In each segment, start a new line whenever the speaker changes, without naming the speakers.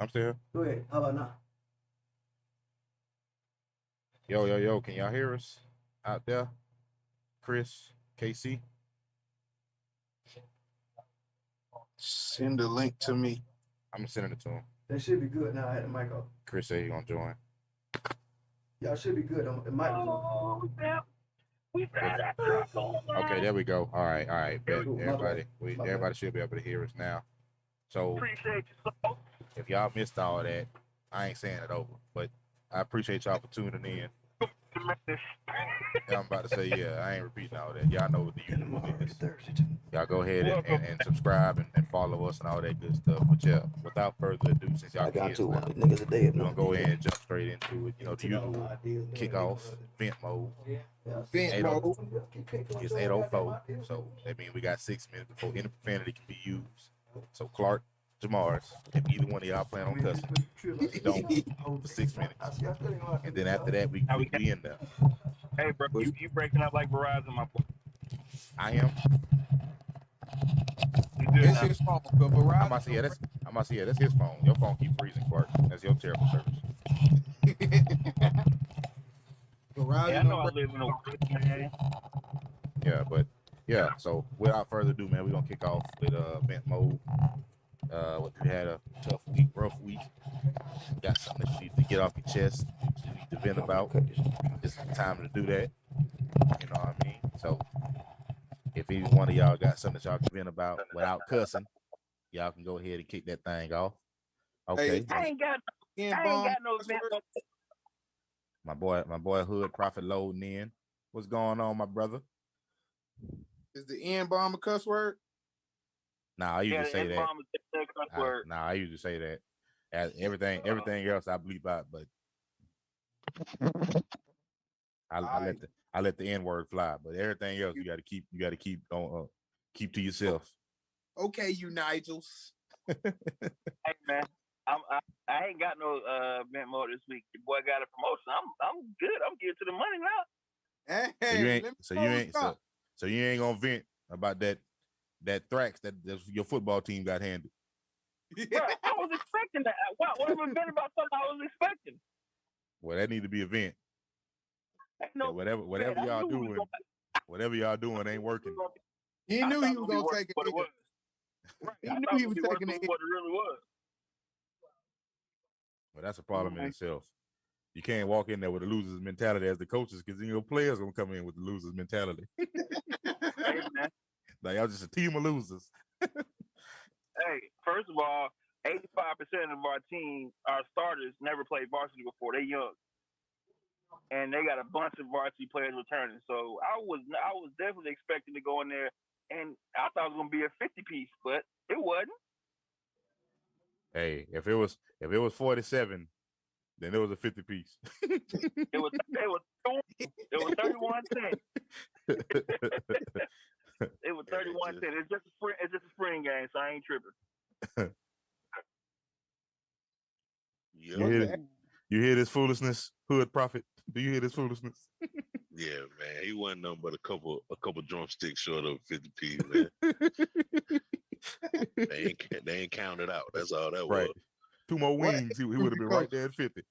I'm still here.
Go ahead. How about now?
Yo, yo, yo. Can y'all hear us out there? Chris, KC.
Send the link to me.
I'm sending it to him.
That should be good now. I had the mic off.
Chris said he gonna join.
Y'all should be good on the microphone.
Oh, yeah. We got
If,
that truck on.
okay, there we go. All right, all right. Bet.
Cool.
Everybody,
My bad.
everybody should be able to hear us now. So
Appreciate you so.
if y'all missed all that, I ain't saying it over, but I appreciate y'all for tuning in. Yeah, I'm about to say, yeah, I ain't repeating all that. Y'all know what the usual is. Y'all go ahead and subscribe and follow us and all that good stuff. But yeah, without further ado, since y'all can hear us now,
niggas a day.
we're gonna go ahead and jump straight into it. You know, the usual kickoff, vent mode.
Vent mode.
It's 8:04, so that means we got 6 minutes before any profanity can be used. So Clark, Jamars, if either one of y'all plan on cussing, don't for 6 minutes. And then after that, we in there.
Hey, bro, you breaking up like Verizon, my boy.
I am.
You good
It's
now?
his phone. But Verizon.
I'm about to say, yeah, that's his phone. Your phone keep freezing, Clark. That's your terrible service.
Verizon.
Yeah, I know I live in a world, man.
Yeah, but yeah, so without further ado, man, we're gonna kick off with vent mode. What you had a tough week, rough week. Got something that you need to get off your chest, you need to vent about. It's the time to do that. You know what I mean? So if either one of y'all got something that y'all can vent about without cussing, y'all can go ahead and kick that thing off. Okay.
Hey,
I ain't got no vent.
My boy Hood Prophet loading in. What's going on, my brother?
Is the N bomb a cuss word?
Nah, I usually say that.
Word.
Nah, I usually say that. As everything else I bleep out, but I let the N word fly. But everything else you got to keep on keep to yourself.
Okay, you Nigels.
Hey man, I ain't got no vent mode this week. Your boy got a promotion. I'm good. I'm getting to the money now.
Hey,
so you ain't gonna vent about that thrax that your football team got handed.
Bro, I was expecting that. What am I vent about something I was expecting?
Well, that need to be a vent.
No,
whatever y'all doing ain't working.
He knew he was gonna take it.
Right.
He knew he was taking it.
What it really was.
Well, that's a problem in itself. You can't walk in there with a loser's mentality as the coaches, because then your players gonna come in with the loser's mentality.
Hey, man.
Like y'all just a team of losers.
Hey, first of all, 85% of our team, our starters, never played varsity before. They young, and they got a bunch of varsity players returning. So I was definitely expecting to go in there, and I thought it was gonna be a 50-piece, but it wasn't.
Hey, if it was 47, then it was a 50-piece.
It was 31-10. It was 31-10. It's just a spring game, so I ain't tripping.
You hear this foolishness, Hood Prophet? Do you hear this foolishness?
Yeah, man. He wasn't nothing but a couple drumsticks short of 50p, man. they ain't counted out. That's all that was.
2 more wings, he would have been right there at 50.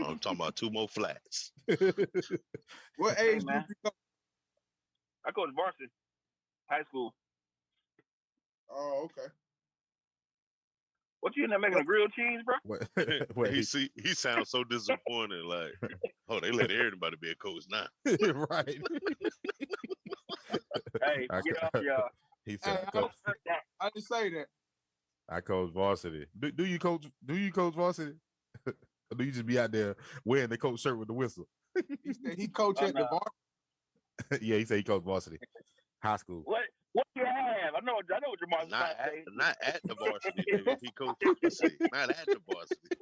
I'm talking about 2 more flats.
What age group you coach?
I coach varsity, high school.
Oh, okay.
What you in there making a grilled cheese, bro?
He sounds so disappointed. Like, oh, they let everybody be a coach now.
Right.
Hey, get off y'all.
He said,
I didn't say that.
I coach varsity. Do you coach varsity? Or do you just be out there wearing the coach shirt with the whistle?
He said he coached at the varsity.
Yeah, he said he coached varsity. High school.
What do you have? I know what your mom's say.
Not at the varsity, nigga. He coached varsity. Not at the varsity.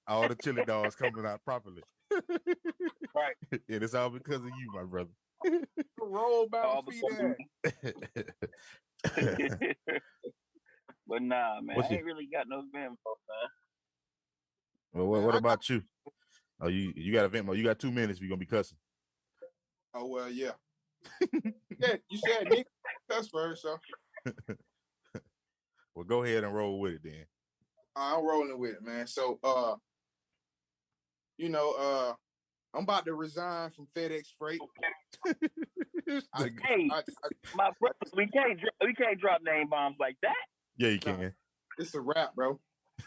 All the chili dogs coming out properly.
Right.
And it's all because of you, my brother.
Roll back feet.
But nah, man, I ain't really got no vent mode, man.
Well, what about you? Oh, you got a vent mode. You got 2 minutes. You're gonna be cussing.
Oh well, yeah. Yeah, you said nigga cuss first, so
Well, go ahead and roll with it then.
I'm rolling with it, man. So, I'm about to resign from FedEx Freight.
Hey, my brother, we can't drop name bombs like that.
Yeah, you can.
It's a wrap, bro.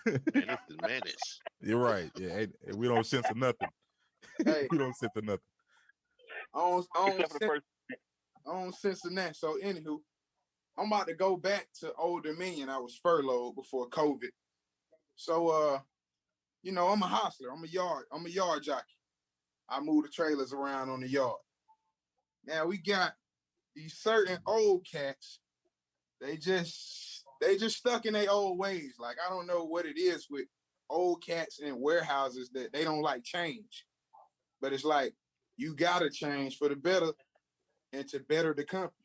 Man, this is Mannish.
You're right. Yeah, hey, we don't censor nothing.
Hey,
we don't censor nothing.
I
Except for the first.
don't censor that. So, anywho, I'm about to go back to Old Dominion. I was furloughed before COVID. So, I'm a hustler. I'm a yard jockey. I move the trailers around on the yard. Now we got these certain old cats. They just stuck in their old ways. Like, I don't know what it is with old cats in warehouses that they don't like change. But it's like, you gotta change for the better and to better the company.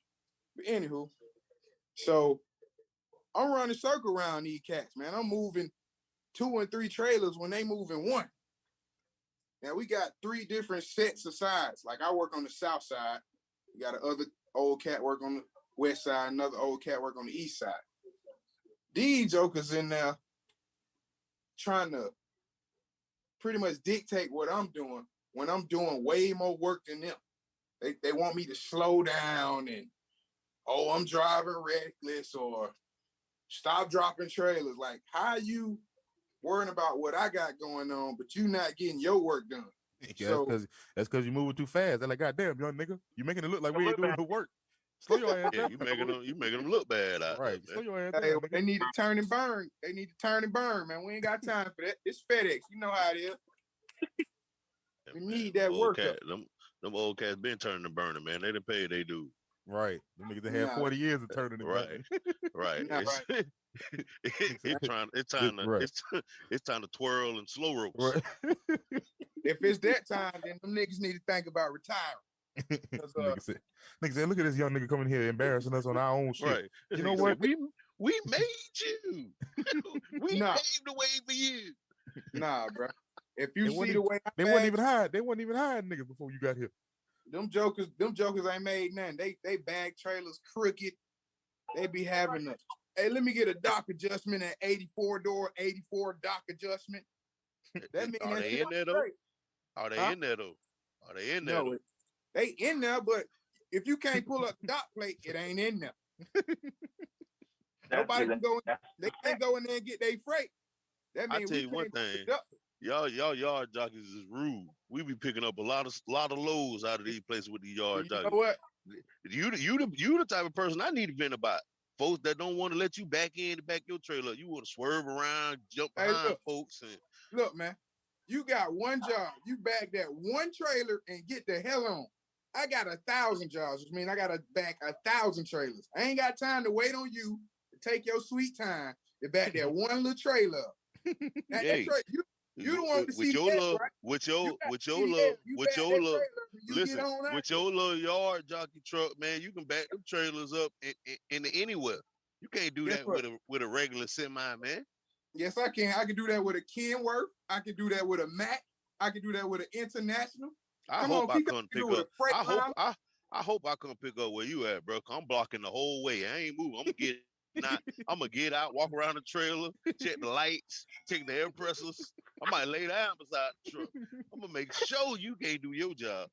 But anywho, so I'm running circle around these cats, man. I'm moving 2 and 3 trailers when they moving 1. Now we got 3 different sets of sides. Like, I work on the south side. We got another old cat work on the west side, another old cat work on the east side. These jokers in there trying to pretty much dictate what I'm doing when I'm doing way more work than them. They want me to slow down and, I'm driving reckless, or stop dropping trailers. Like, how you worrying about what I got going on, but you not getting your work done?
Yeah,
So
that's because you're moving too fast. They're like, goddamn, young nigga, you making it look like we ain't doing the work. Slow your ass
Yeah,
down.
you making them look bad out
Right.
there,
Slow
man.
your ass
hey,
down.
they
Nigga.
need to turn and burn. They need to turn and burn, man. We ain't got time for that. It's FedEx. You know how it is.
Yeah,
We
man,
need that
them
work
old
up.
them old cats been turning and burning, man. They done paid they do.
Right. Them niggas that had
Nah,
40 years of turning and
Right.
burning.
Right.
Nah,
It's time to twirl and slow ropes.
Right.
if it's that time, then them niggas need to think about retiring.
Nigga said, look at this young nigga coming here embarrassing us on our own shit.
Right.
You know
He
what?
said, we made you. We
Nah.
paved the way for you.
Nah, bro. If you
They
see the way
They wasn't even hiding niggas before you got here.
them jokers ain't made nothing. They bag trailers crooked. They be having a, hey, let me get a dock adjustment at 84 door, 84 dock adjustment. That means
Are they in there though? Are they in there though? Are they in there?
No, they in there, but if you can't pull up the dock plate, it ain't in there. Nobody can go. They can't go in there and get their freight. That
I
means
tell
we
you one
can't
thing.
pick it up.
Y'all yard jockeys is rude. We be picking up a lot of loads out of these places with the yard
You know
jockeys.
what?
You the type of person I need to vent about. Folks that don't want to let you back in to back your trailer. You want to swerve around, jump behind folks, and
Look, man, you got one job. You back that one trailer and get the hell on. I got 1,000 jobs, which means I got to back 1,000 trailers. I ain't got time to wait on you to take your sweet time to back that one little trailer up.
hey,
you don't want to see
your
that,
little,
right?
with your little, with your
Listen,
little yard jockey truck, man, you can back them trailers up in anywhere. You can't do that with a regular semi, man.
Yes, I can. I can do that with a Kenworth. I can do that with a Mack. I can do that with an International.
I hope I come pick up. I hope I come pick up where you at, bro. I'm blocking the whole way. I ain't moving. I'm gonna get out, walk around the trailer, check the lights, check the air pressures. I might lay down beside the truck. I'm gonna make sure you can't do your job.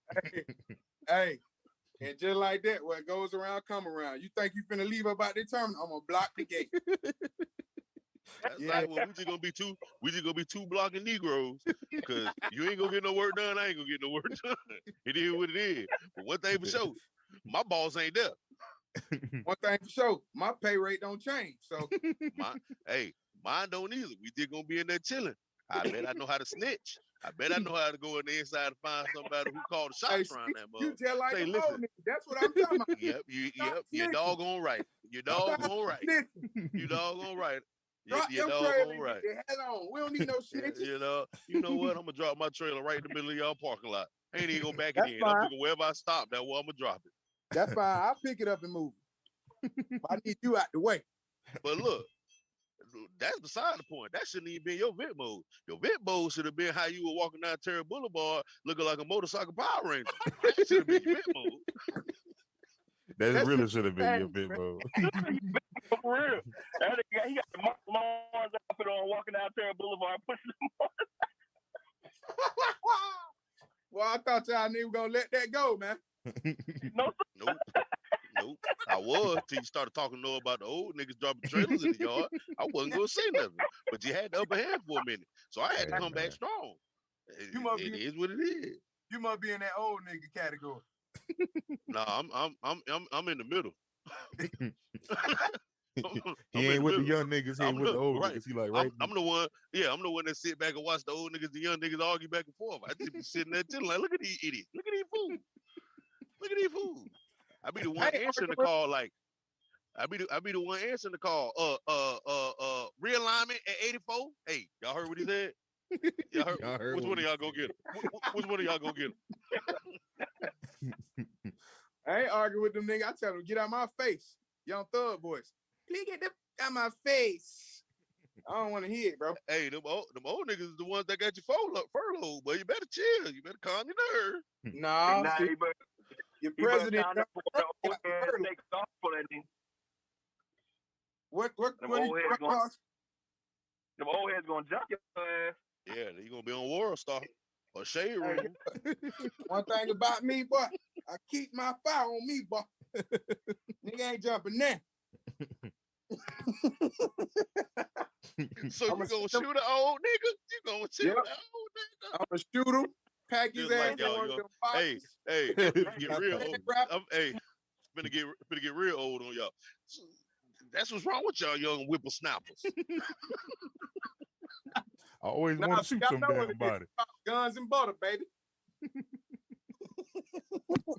Hey, and just like that, what goes around, come around. You think you finna leave about the terminal? I'm gonna block the gate.
That's right. Well, we just gonna be two blocking Negroes, because you ain't gonna get no work done. I ain't gonna get no work done. It is what it is. But one thing for sure, my boss ain't there.
One thing for sure, my pay rate don't change. So
mine don't either. We just gonna be in there chilling. I bet I know how to snitch. I bet I know how to go in the inside and find somebody who called the shots around that mother.
You just like
say,
listen, that's what I'm talking about.
Yep, you're doggone right. You're doggone right. You doggone right.
Drop your trailer and get the hell on. We don't need no snitches.
You know what? I'm gonna drop my trailer right in the middle of y'all parking lot. I ain't even gonna back it in.
Fine.
I'm looking wherever I stop. That's where I'm gonna drop it.
That's fine. I'll pick it up and move it. I need you out the way.
But look, that's beside the point. That shouldn't even be your vent mode. Your vent mode should have been how you were walking down Terry Boulevard looking like a motorcycle Power Ranger. That should have been your vent mode.
That really should have been your vent mode.
For real. That nigga, he got the Mark Lawrence outfit on, walking out there Boulevard, pushing them on.
Well, I thought y'all niggas gonna let that go, man.
No,
Nope. Nope. I was till you started talking no about the old niggas dropping trailers in the yard. I wasn't gonna say nothing, but you had the upper hand for a minute, so I had to come back strong. It is what it is.
You must be in that old nigga category.
No, I'm in the middle.
He ain't with the young niggas. He ain't with the old
right.
niggas. He like right.
I'm the one. Yeah, I'm the one that sit back and watch the old niggas, the young niggas argue back and forth. I just be sitting there chilling like, look at these idiots. Look at these fools. Look at these fools. I be the one answering the call. Like I be the one answering the call. Realignment at 84. Hey, y'all heard what he said? Y'all heard which one of y'all go get him? Which one of y'all go get him?
I ain't arguing with them niggas. I tell them, get out my face. Young Thug voice. Please get them out my face. I don't want to hear it, bro.
Hey, them old niggas is the ones that got you furloughed, but you better chill. You better calm your nerve.
Nah, see, your president. What
them old heads gonna jump your ass.
Yeah, you gonna be on World Star or Shade Room.
One thing about me, boy, I keep my fire on me, boy. Nigga ain't jumping there.
So you gonna shoot an old nigga? You gonna shoot an old nigga?
I'm gonna shoot him, pack his ass in one of them boxes.
Hey, get real old. Hey, finna get real old on y'all. That's what's wrong with y'all young whippersnappers.
I always want to shoot some damn body.
Guns and butter, baby.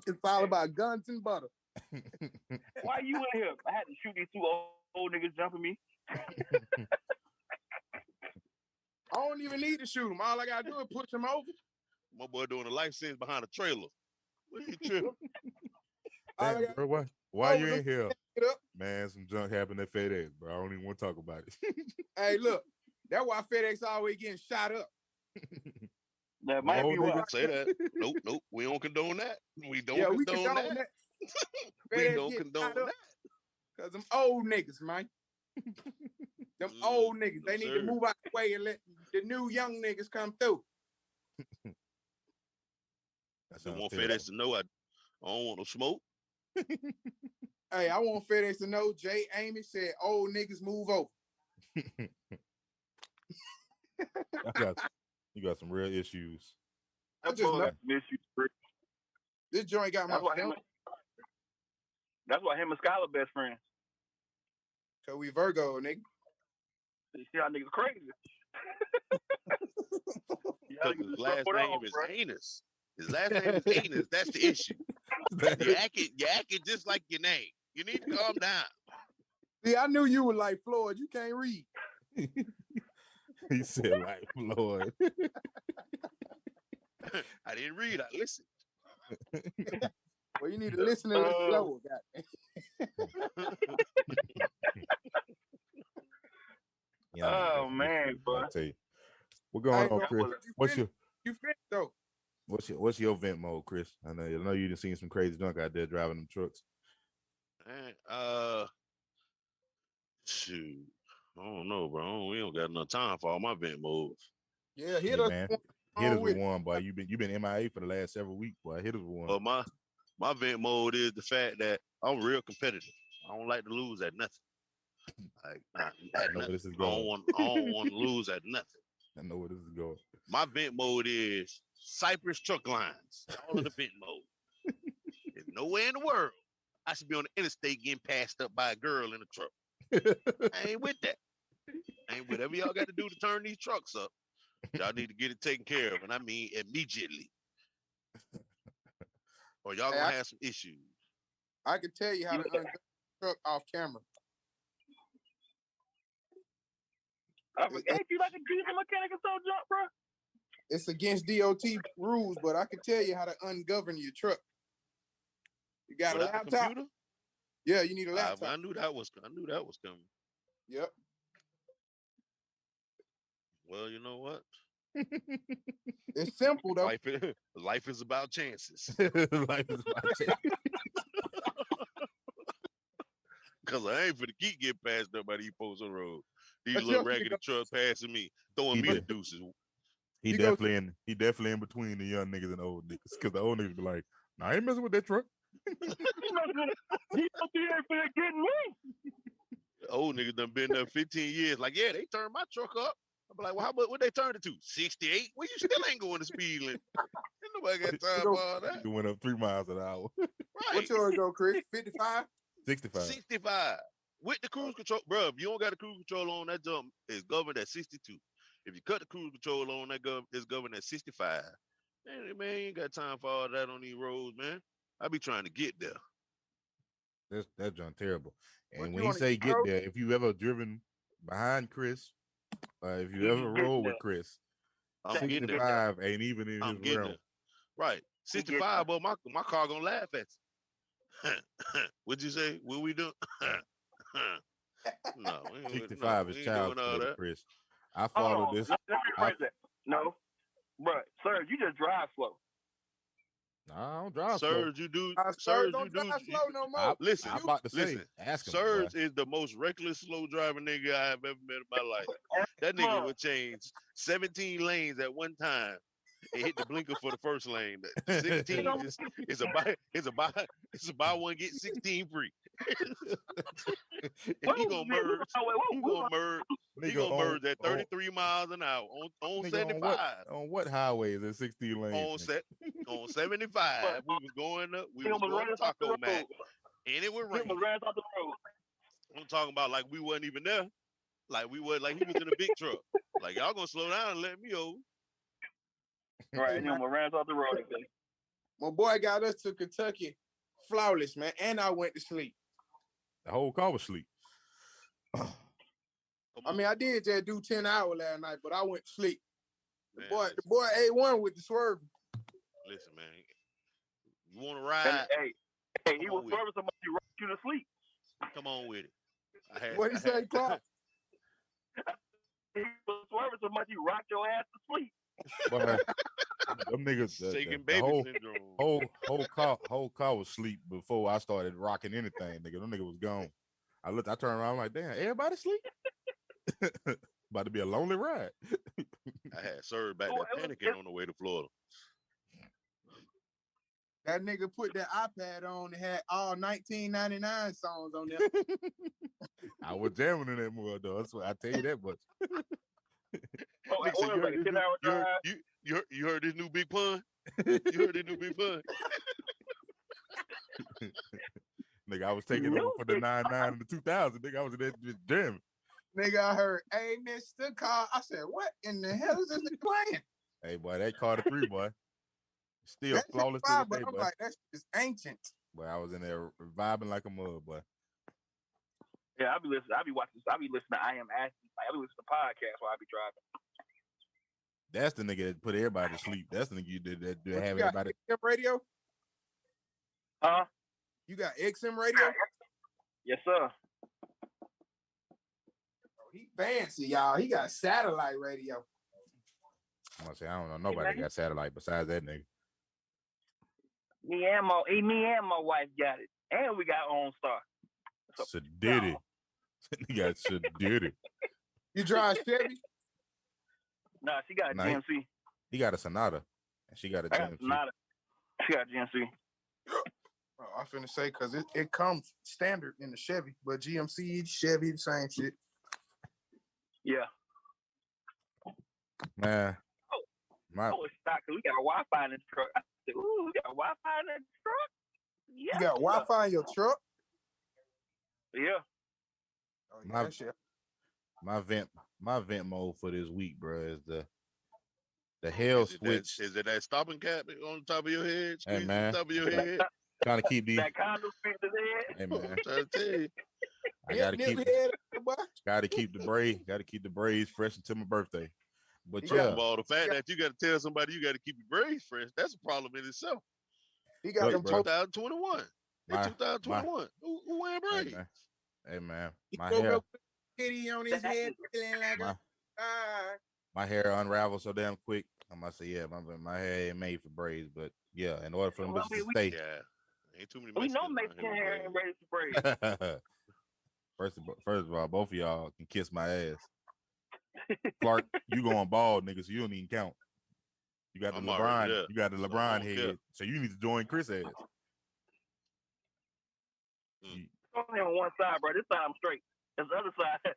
It's all about guns and butter.
Why you in here? I had to shoot these two old niggas jumping me.
I don't even need to shoot him. All I gotta do is push him over.
My boy doing a life sentence behind a trailer. What are you tripping?
Damn, bro, why you in here? Man, some junk happened at FedEx, bro. I don't even want to talk about it.
Hey, look, that's why FedEx always getting shot up.
That might be why.
Say that. Nope. We don't condone that. We don't condone that. We don't condone that.
Cause them old niggas, man. Them old niggas. They need to move out the way and let the new young niggas come through.
I want FedEx to know I don't want no smoke.
Hey, I want FedEx to know Jay Amy said old niggas move over.
You got some real issues.
I just know this joint got my phone.
That's why him and Skylar best friends.
Cause we Virgo, nigga.
You see how niggas crazy. His last name is Anus. His last name is Anus. That's the issue. You acting just like your name. You need to calm down.
See, I knew you were like Floyd. You can't read.
He said like Floyd.
I didn't read. I listened.
Well, you need to listen to this slower,
oh man, bro.
Tell you. What's going on, Chris?
You finished though?
What's your vent mode, Chris? I know you done seen some crazy junk out there driving them trucks.
Shoot, I don't know, bro. We don't got enough time for all my vent modes.
Yeah, hit us, man.
Hit us with one, boy. You've been MIA for the last several weeks, boy. Hit us with one.
Well, my vent mode is the fact that I'm real competitive. I don't like to lose at nothing. I know where this is going. I don't want to lose at nothing.
I know where this is going.
My vent mode is Cypress truck lines. All of the vent mode. There's nowhere in the world I should be on the interstate getting passed up by a girl in a truck. I ain't with that. Whatever y'all got to do to turn these trucks up, y'all need to get it taken care of, and I mean immediately. Or y'all gonna have some issues.
I can tell you how to ungun the truck off camera.
Ain't you like a diesel mechanic or so, jump, bro?
It's against DOT rules, but I can tell you how to ungovern your truck. You got a laptop? Yeah, you need a laptop.
I knew that was coming.
Yep.
Well, you know what?
It's simple though.
Life is about chances.
Life is about chances.
Cause I ain't finna keep getting passed up by these folks on the road. These
But
little
you
raggedy trucks passing me, throwing
He
me the
did.
deuces.
He definitely in between the young niggas and the old niggas. Cause the old niggas be like, nah, I ain't messing with that truck.
He ain't finna get me.
The old niggas done been there 15 years. Like, yeah, they turned my truck up. I'm like, well, how much? What they turned it to? 68? Well, you still ain't going to speed limit. Ain't nobody got time for all that.
You went up 3 miles an hour.
Right.
What yours go, Chris? 55?
65.
65. With the cruise control, bro. If you don't got the cruise control on, that jump is governed at 62. If you cut the cruise control on, that is governed at 65. Man, you ain't got time for all that on these roads, man. I be trying to get there.
That's John terrible. And
What
when
you
he
wanna
say
get,
get
bro?
there, if you ever driven behind Chris, if you ever rode with Chris,
I'm getting there.
65 ain't even in
I'm
his
getting
realm.
there. Right. 65, but my car gonna laugh at you. What'd you say? What we do? No,
65 is child's play to Chris. I follow this.
Let me rephrase that. No, bro, sir, you just drive slow.
Nah, I don't drive
Surge, you do.
Surge
Surge,
don't
you do.
drive slow no more.
Listen,
I'm about to say,
listen.
ask him.
Surge is the most reckless, slow driving nigga I have ever met in my life. That nigga would change 17 lanes at one time and hit the blinker for the first lane. 16 is a buy one get 16 free. And he gonna merge. He gonna merge at 33 miles an hour on 75.
On what highway is it 16 lanes?
On 75, we was going up. We was going to Taco Mac, and it would rain. I'm talking about like we wasn't even there. Like we was like he was in a big truck. Like y'all gonna slow down and let me over.
Right, and then we ran off the road again.
My boy got us to Kentucky flawless, man, and I went to sleep.
The whole car was asleep.
I mean, I did just do 10 hours last night, but I went to sleep.
Man,
The boy A1 with the swerve.
Listen, man. You want to ride?
Hey, he was swerving so much he rocked you to sleep.
Come on with it.
What he say, Clark?
He was swerving so much he rocked your ass to sleep.
But them niggas, whole car was asleep before I started rocking anything. Nigga, them nigga was gone. I turned around, I'm like, damn, everybody sleep? About to be a lonely ride.
I had Surge back there panicking on the way to Florida.
That nigga put that iPad on and had all 1999 songs on there.
I was jamming in that mother, though. That's what I tell you that much.
You heard this new big pun? You heard this new big pun?
Nigga, I was taking over for the 99 and the 2000. Nigga, I was in that just jamming.
Nigga, I heard, hey, Mr. Car. I said, what in the hell is this nigga playing?
Hey, boy, that Carter 3, boy. Still
that's
flawless
to
this
this
day,
I'm
boy.
like, that's just ancient.
Boy, I was in there vibing like a mug, boy.
Yeah, I be listening to I Am Asking. I be listening to podcasts while I be driving.
That's the nigga that put everybody to sleep. That's the nigga you did that have
you
everybody.
XM radio?
Huh?
You got XM radio?
Yes, sir.
He fancy, y'all. He got satellite radio.
I'm gonna say I don't know nobody got satellite besides that nigga.
Me and my wife got it, and we got OnStar.
So did it? He got did it.
You drive Chevy?
Nah, she got a GMC.
He got a Sonata, and she got a GMC.
She got a GMC.
Oh, I'm finna say because it comes standard in the Chevy, but GMC, Chevy, the same shit.
Yeah.
Man.
It's stock because we got Wi-Fi in the truck. I said, ooh, we got Wi-Fi in the truck? Yeah.
You got Wi-Fi in your truck?
Yeah.
Oh, yeah, shit.
My vent mode for this week, bro, is the hell switch.
Is it that stopping cap on the top of your head?
Hey, man.
On top of your head?
Trying to keep these.
That condom fit to the head?
Hey, man.
I'm trying to tell you.
I gotta keep the braids fresh until my birthday. But
first of all, the fact that you got to tell somebody you got to keep your braids fresh, that's a problem in itself.
He got them
2021. 2021. Who wearing braids?
Hey, man. My
hair. Kitty on his head, like
my hair unravels so damn quick. I'm gonna say, yeah, my hair ain't made for braids, but yeah, in order for them to stay.
Yeah. Ain't too many
we know Mexican hair ain't ready for braids.
First of all, both of y'all can kiss my ass. Clark, you going bald, nigga, so you don't even count. You got the LeBron. You got the LeBron head, so you need to join Chris' ass.
It's only on one side, bro. This side I'm straight. It's the other side.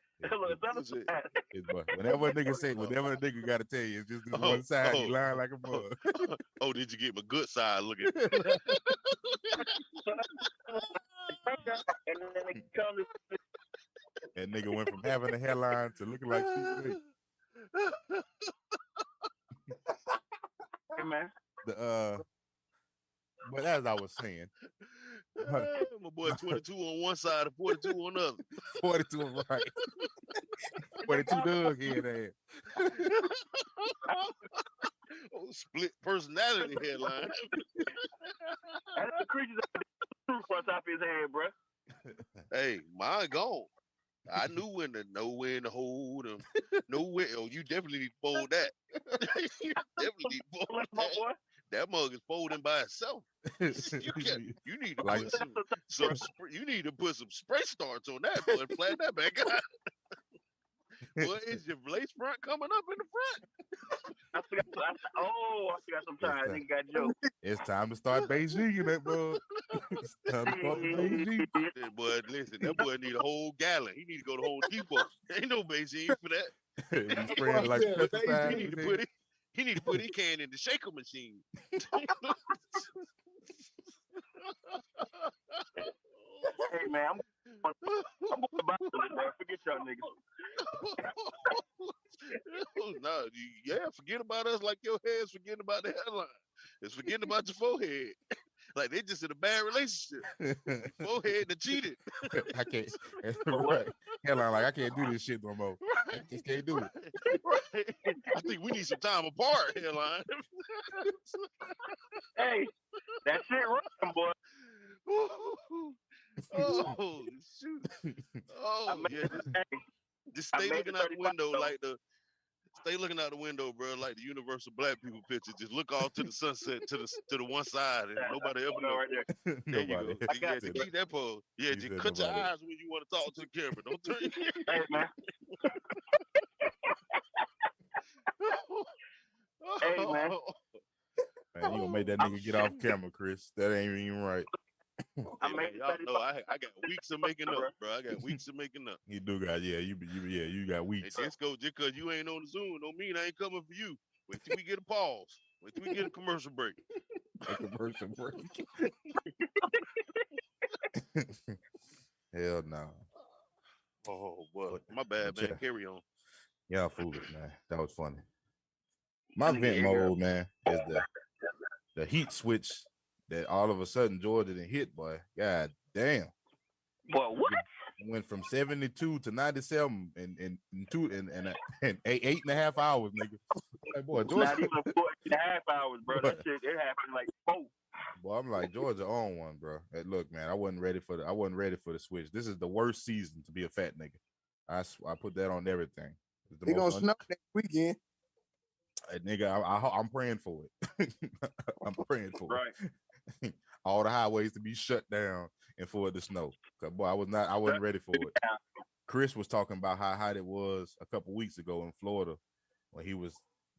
Whenever a nigga got to tell you, it's just this one side. You lying like a bug.
Oh, did you get my good side looking?
That nigga went from having a hairline to looking like Steve.
Hey, man.
But as I was saying,
my boy 22 on one side and 42 on the other.
42 on right. 42 Doug head ass.
Oh, split personality headline.
That's the creatures that the truth on top of his head, bro.
Hey, mine gone. I knew when to know when to hold them. Know when. Oh, you definitely need to fold that. You definitely need to fold that.
Boy.
That mug is folding by itself. You need to
like
put some you need to put some spray starch on that, boy, and flatten that back out. Boy, is your lace front coming up in the front?
I forgot some time. Nigga got jokes.
It's time to start Beijing in that bug. It's time to start Beijing.
Boy, listen, that boy need a whole gallon. He need to go to Home Depot. Ain't no Beijing for that.
He's spraying like pesticide.
He need to put his can in the shaker machine.
Hey man, I'm going to buy this, man. Forget y'all niggas.
No, forget about us like your head's forgetting about the headline. It's forgetting about your forehead. Like they just in a bad relationship. Forehead that cheated.
I can't. Right. Headline like I can't do this shit no more. I just can't do it.
Right. I think we need some time apart. Headline.
Hey, that shit rocking, boy.
Oh shoot! Oh yeah, just stay looking out the window like stay looking out the window, bro, like the universal black people picture. Just look off to the sunset, to the one side, and nobody ever know.
Right there.
There you go.
I got you.
Keep that pose. Yeah, just cut your eyes when you want to talk to the camera. Don't turn your
Hey man. Hey man.
Man, you gonna make that nigga get off camera, Chris? That ain't even right.
Y'all know I got weeks of making up, bro. I got weeks of making up.
You do got, you got weeks.
Hey, Disco, just because you ain't on the Zoom don't mean I ain't coming for you. Wait till we get a pause. Wait till we get a commercial break.
A commercial break. Hell no.
Oh, well, my bad, man. Carry on.
Y'all foolish, man. That was funny. My vent mode, man, is the heat switch that all of a sudden Georgia didn't hit, boy. God damn.
Well, what?
Went from 72 to 97 in 8.5 hours, nigga. Like, boy, Georgia.
Not even 4.5 hours, bro. That shit, it happened like 4.
Boy, I'm like, Georgia on one, bro. Hey, look, man, I wasn't ready for the switch. This is the worst season to be a fat nigga. I put that on everything.
It's gonna snow next weekend.
Hey, nigga, I'm praying for it. I'm praying for
it.
Right. All the highways to be shut down and for it to snow. Cause boy, I wasn't ready for it. Chris was talking about how hot it was a couple weeks ago in Florida when he was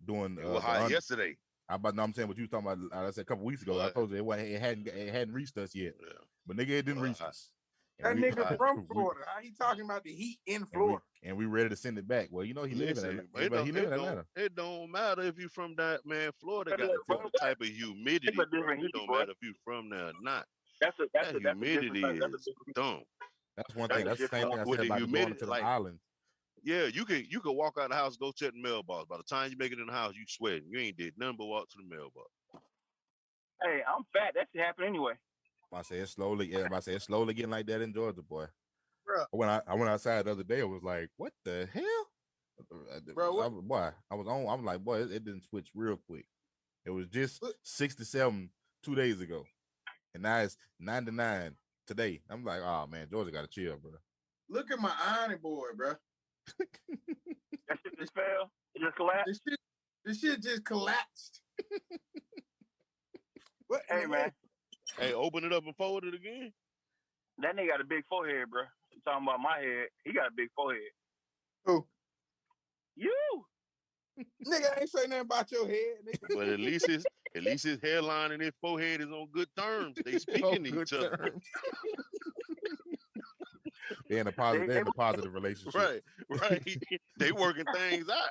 doing.
It was hot yesterday.
I'm saying what you was talking about. I said a couple weeks ago. I told you it hadn't reached us yet.
Yeah.
But nigga, it didn't reach us.
That nigga from Florida. How he talking about the heat in Florida?
And we ready to send it back. Well, you know he lives in Atlanta.
It don't matter if you from that, man. Florida got a different type of humidity. It don't matter if you from there or not. That humidity is dumb.
That's one thing. That's the same thing I said about going to the islands.
Yeah, you can walk out of the house, go check the mailbox. By the time you make it in the house, you sweating. You ain't did nothing but walk to the mailbox.
Hey, I'm fat. That shit happen anyway.
I say it's slowly. Yeah, I say it's slowly getting like that in Georgia, boy.
Bro.
I went outside the other day. I was like, "What the hell, bro?" I'm like, boy, it didn't switch real quick. It was just 67 2 days ago, and now it's 99 today. I'm like, oh man, Georgia got to chill, bro.
Look at my ironing board, bro.
That shit just fell. It just collapsed.
This shit just collapsed.
What? Hey man.
Hey, open it up and fold it again.
That nigga got a big forehead, bro. talking about my head. He got a big forehead.
Who?
You.
Nigga, I ain't say nothing about your head, nigga.
But at least his hairline and his forehead is on good terms. They speaking to each other.
They're in a positive relationship.
Right. They working things out.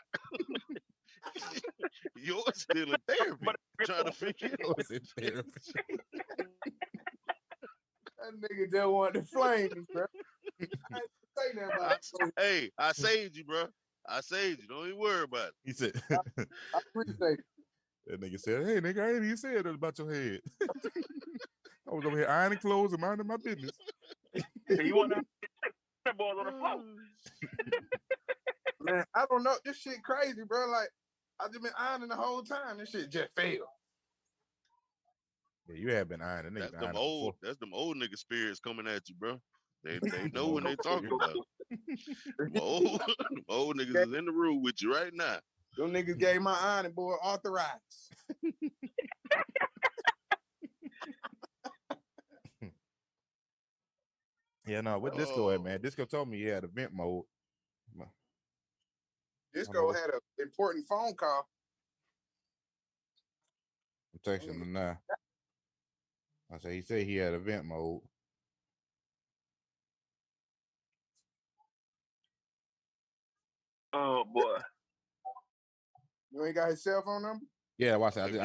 Yours still in therapy. Trying to figure it out.
In therapy.
That nigga just wanted to flame me, bro. I ain't say nothing about it.
Hey, I saved you, bro. I saved you. Don't even worry about it.
He said,
I appreciate it.
that nigga said, hey, nigga, I ain't even said that about your head. I was over here ironing clothes and minding my business.
You want to balls on the floor.
Man, I don't know. This shit crazy, bro. Like, I just been ironing the whole time. This shit just failed.
Yeah, you have been ironing. Nigga
That's them old nigga spirits coming at you, bro. They know when they talking about. Them old niggas is in the room with you right now.
Them niggas gave my ironing board arthritis.
Yeah, no, what Disco at, man? Disco told me he had event mode.
Disco had an important phone call.
I'm texting him now. I said he said he had event mode.
Oh boy.
You ain't got his cell phone number?
Yeah, watch that.
If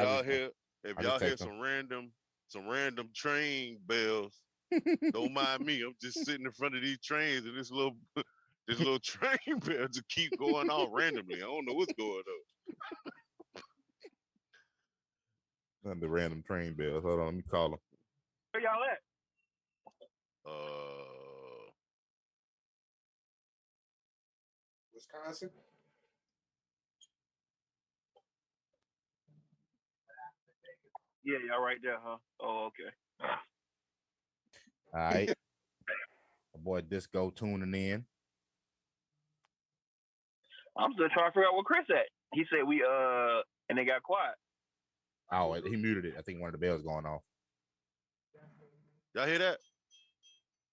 y'all hear some random train bells, don't mind me. I'm just sitting in front of these trains and this little train bell just keep going off randomly. I don't know what's going on.
None of the random train bells. Hold on, let me call him.
Where y'all at?
Wisconsin?
Yeah, y'all right there, huh? Oh, okay.
All right. My boy Disco tuning in.
I'm still trying to figure out where Chris at. He said and they got quiet.
Oh, he muted it. I think one of the bells going off.
Y'all hear that?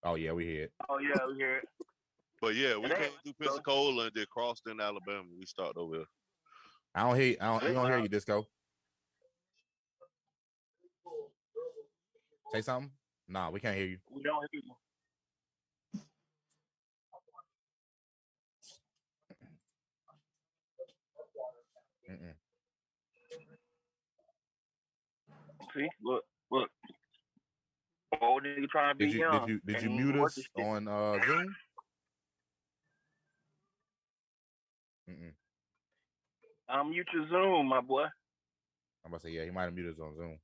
Oh yeah, we hear it.
Oh yeah, we hear it.
But yeah, we came through Pensacola and then crossed into Alabama. We started over here.
I don't hear. We don't hear you, Disco. Say something. Nah, we can't hear you.
We don't hear you.
Mm-mm.
See, look. Old nigga trying to be young.
Did you mute us on Zoom? Mm-mm.
I'll mute your Zoom, my boy.
I'm about to say, yeah, he might have muted us on Zoom.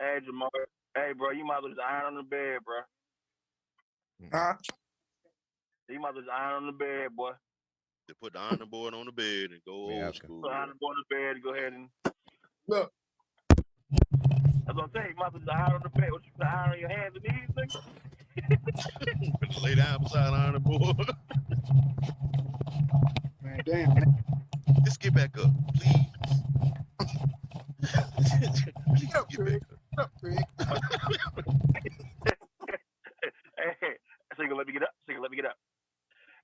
Hey, Jamal. Hey, bro, you might as well just iron on the bed, bro.
Huh?
You might as well just iron on the bed, boy.
They put the ironing board on the bed and go old school.
Put the ironing board on the bed and go ahead and
look.
That's what I'm saying. You might as well just iron on the bed. What you put iron on your hands and knees, nigga?
Lay down beside the ironing board.
Man, damn.
Just get back up, please. Please
Get up, Craig.
Hey, so you gonna let me get up?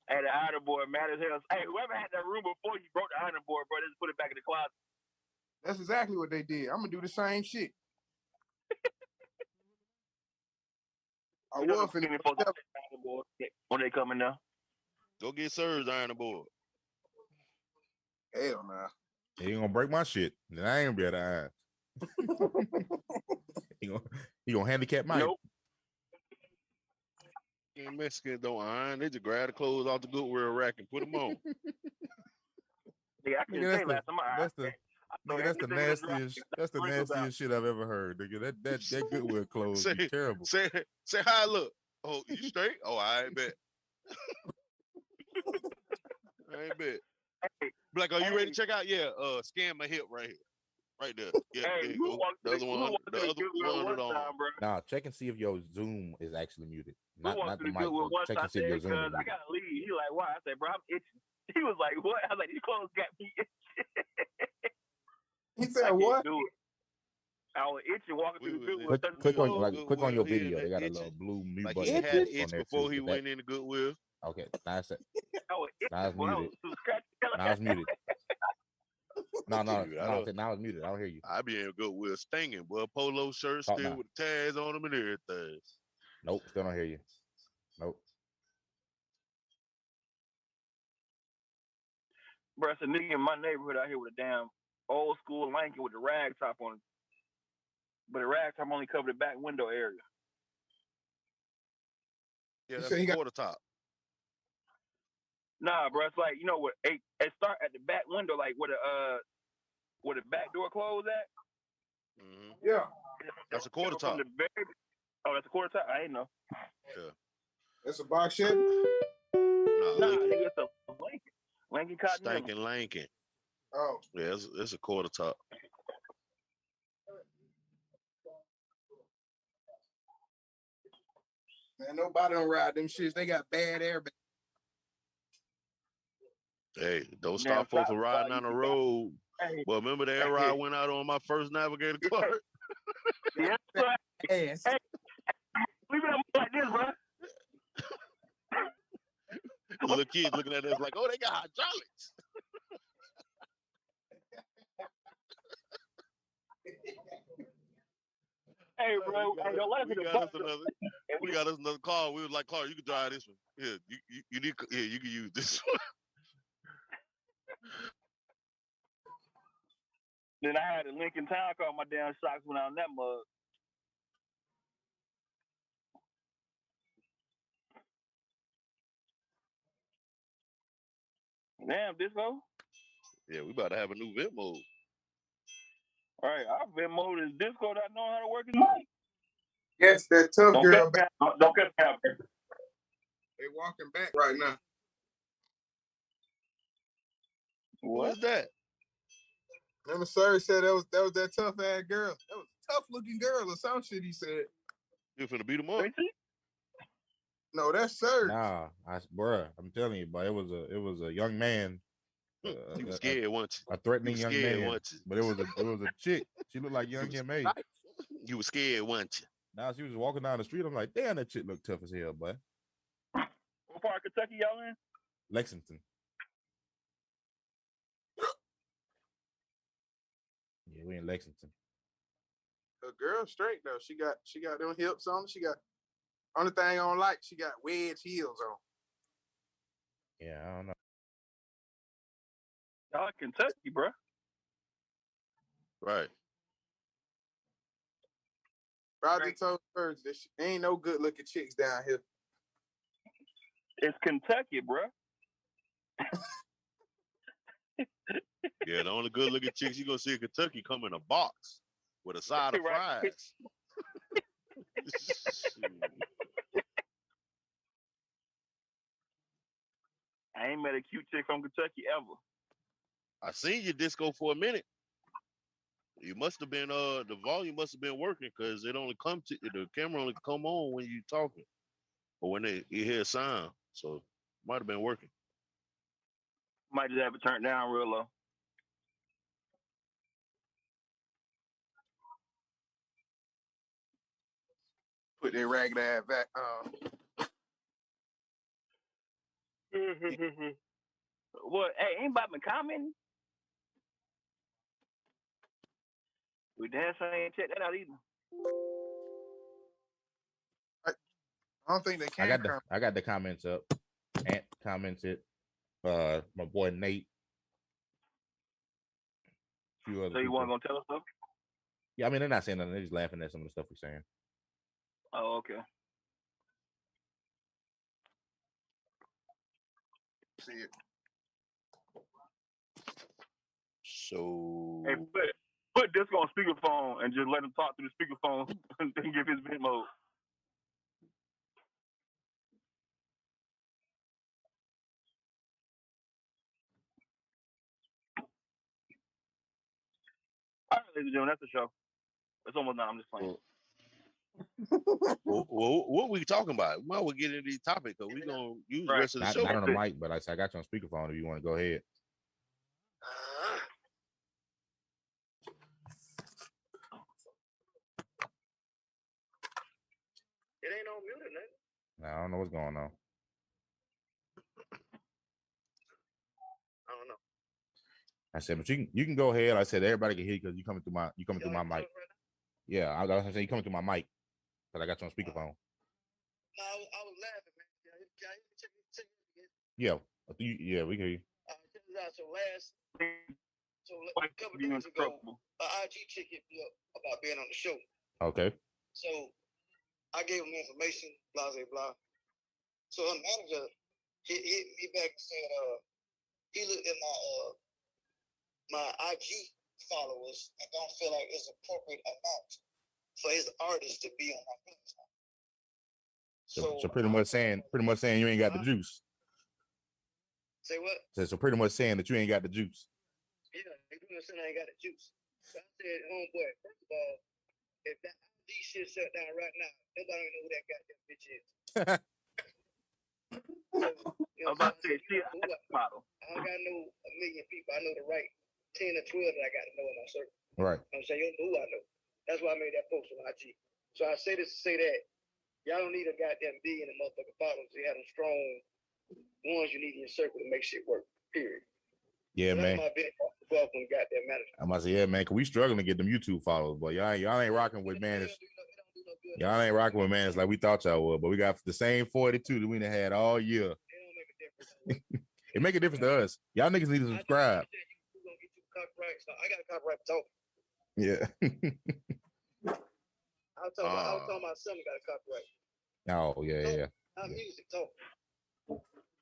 Hey, the ironing board mad as hell. Hey, whoever had that room before you broke the ironing board, bro, just put it back in the closet.
That's exactly what they did. I'm gonna do the same shit. I was finna
when they coming now.
Go get Serge ironing board.
Hell nah.
He ain't gonna break my shit. Then I ain't gonna be able to iron. he gonna handicap Mike.
Nope.
And Mexicans don't iron. They just grab the clothes off the Goodwill rack and put them on.
Yeah, I couldn't say last time I
that's the nastiest shit I've ever heard, nigga. That Goodwill clothes be terrible.
Say how I look. Oh, you straight? Oh, I ain't bet. I ain't bet.
Hey,
Black, are you ready to check out? Yeah, scan my hip right here. Right there. Yeah, there you go. The other one on.
Nah, check and see if your Zoom is actually muted. Not the mic.
Check and see if your Zoom is muted. I gotta leave. He like, why? I said, bro, I'm itching. He was like, what? I was like, these clothes got me itching.
He said, what?
I was itching walking through the Goodwill.
Click on your
Goodwill,
video. They got a little blue mute
like
button
he had
on
itch
there
before
too.
he went into Goodwill.
Okay, now it's
I was
now it's
itching, boy. I
muted.
was scratching.
Now it's muted. No,
Dude,
now it's muted. I don't hear you.
I be in Goodwill stinging, boy. Polo shirt
Talk
still
now.
with the tags on them and everything.
Nope, still don't hear you. Nope.
Bro, it's a nigga in my neighborhood out here with a damn old school Lincoln with the rag top on it. But the rag top only covered the back window area.
Yeah, that's a quarter top.
Nah, bro, it's like, you know what? It start at the back window, like where the back door closed at.
Mm-hmm.
Yeah,
that's a quarter top.
That's a quarter top. I ain't know.
Yeah,
that's a box shed.
Nah,
nigga, it's a Lincoln. Lincoln Continental.
Stinking Lincoln.
Oh,
yeah, it's a quarter top.
Man, nobody don't ride them shits. They got bad airbags.
Hey, don't stop folks from riding down the road.
Hey.
Well, remember the air ride went out on my first Navigator car?
Yes, sir. Hey, leave it up like this, bro.
Little kids looking at us like, oh, they got hydraulics.
Hey, bro.
We got us another car. We was like, Clark, you can drive this one. Here, you can use this one.
Then I had a Lincoln Town car. My damn shocks went out in that mug. Damn, Disco.
Yeah, we about to have a new vent mode.
All right, our vent mode is Disco that know how to work his mic.
Yes, that tough girl.
Don't cut me out.
They walking back right now.
What's that?
Remember, sir said that was that tough ass girl. That was a tough looking girl or some shit. He said.
You finna beat him up?
No, that's sir.
Nah, bruh, I'm telling you, but it was a young man.
He was scared once.
A threatening young man.
Once.
But it was a chick. She looked like young M.A.
You was scared once.
Now she was walking down the street. I'm like, damn, that chick look tough as hell, boy.
What part of Kentucky y'all in?
Lexington. Yeah, we in Lexington.
The girl straight though. She got them hips on. She got only thing I don't like. She got wedge heels on.
Yeah, I don't know.
Y'all in Kentucky, bro.
Right.
Roger told her that ain't no good looking chicks down here.
It's Kentucky, bro.
Yeah, the only good looking chicks you gonna see in Kentucky come in a box with a side of fries.
I ain't met a cute chick from Kentucky ever.
I seen you Disco for a minute. You must have been the volume must have been working because it only come to the camera only come on when you talking or when you hear a sound. So it might have been working.
Might just have it turned down real low.
Put that ragged ass back.
What? Hey, anybody been commenting? We damn sure ain't check that out either.
I don't think they can.
I got the comments up. Ant commented. My boy Nate.
So you want to tell us something?
Yeah, I mean they're not saying nothing. They're just laughing at some of the stuff we're saying.
Oh, okay.
See it.
So
hey, put Disco on speakerphone and just let him talk through the speakerphone and give his vent mode. All right, ladies and gentlemen, that's the show. It's almost done. I'm just playing.
well, what we talking about? Well, we'll get into these topics because we're going to use the rest of the show.
Not on the mic, but I got you on speakerphone if you want to go ahead.
good, man.
Nah, I don't know what's going on.
I don't know.
I said, but you can go ahead. I said everybody can hear you because you coming through my my mic.
Right
Yeah, I was saying you coming through my mic because I got you on speakerphone.
no, I was laughing, man. Check
Yeah, yeah, we can hear you.
check this out. So a couple
You
days ago,
instructable.
an IG chick hit me up about being on the show.
Okay.
So I gave him information, blah blah blah. So her manager hit me back and said, he looked at my IG followers and don't feel like it's appropriate amount for his artist to be on my page.
So pretty much saying you ain't got the juice.
Say what?
So pretty much saying that you ain't got the juice.
Yeah, they pretty much saying I ain't got the juice. So I said, homeboy, first of all, if that ID shit shut down right now, nobody know who that goddamn bitch is. So, you know,
I'm about to say,
I
model.
don't got no a million people. I know the right 10 or 12 that I got to know in my circle.
Right.
I'm saying, you don't know who I know. That's why I made that post on IG. So I say this to say that y'all don't need a goddamn billion of motherfucking followers. You have them strong ones you need in your circle to make shit work. Period.
Yeah,
so
man.
that's my big go up on the goddamn manager.
I'm about to say, yeah, man, cause we struggling to get them YouTube followers, but y'all ain't rocking with man. Y'all ain't rocking with man. It's like we thought y'all would, but we got the same 42 that we done had all year.
It don't make a difference.
It make a difference to us. Y'all niggas need to subscribe.
You gonna get you copyright? So I got a copyright talk.
Yeah.
I was talking about something got a copyright.
Oh yeah.
Not music talk.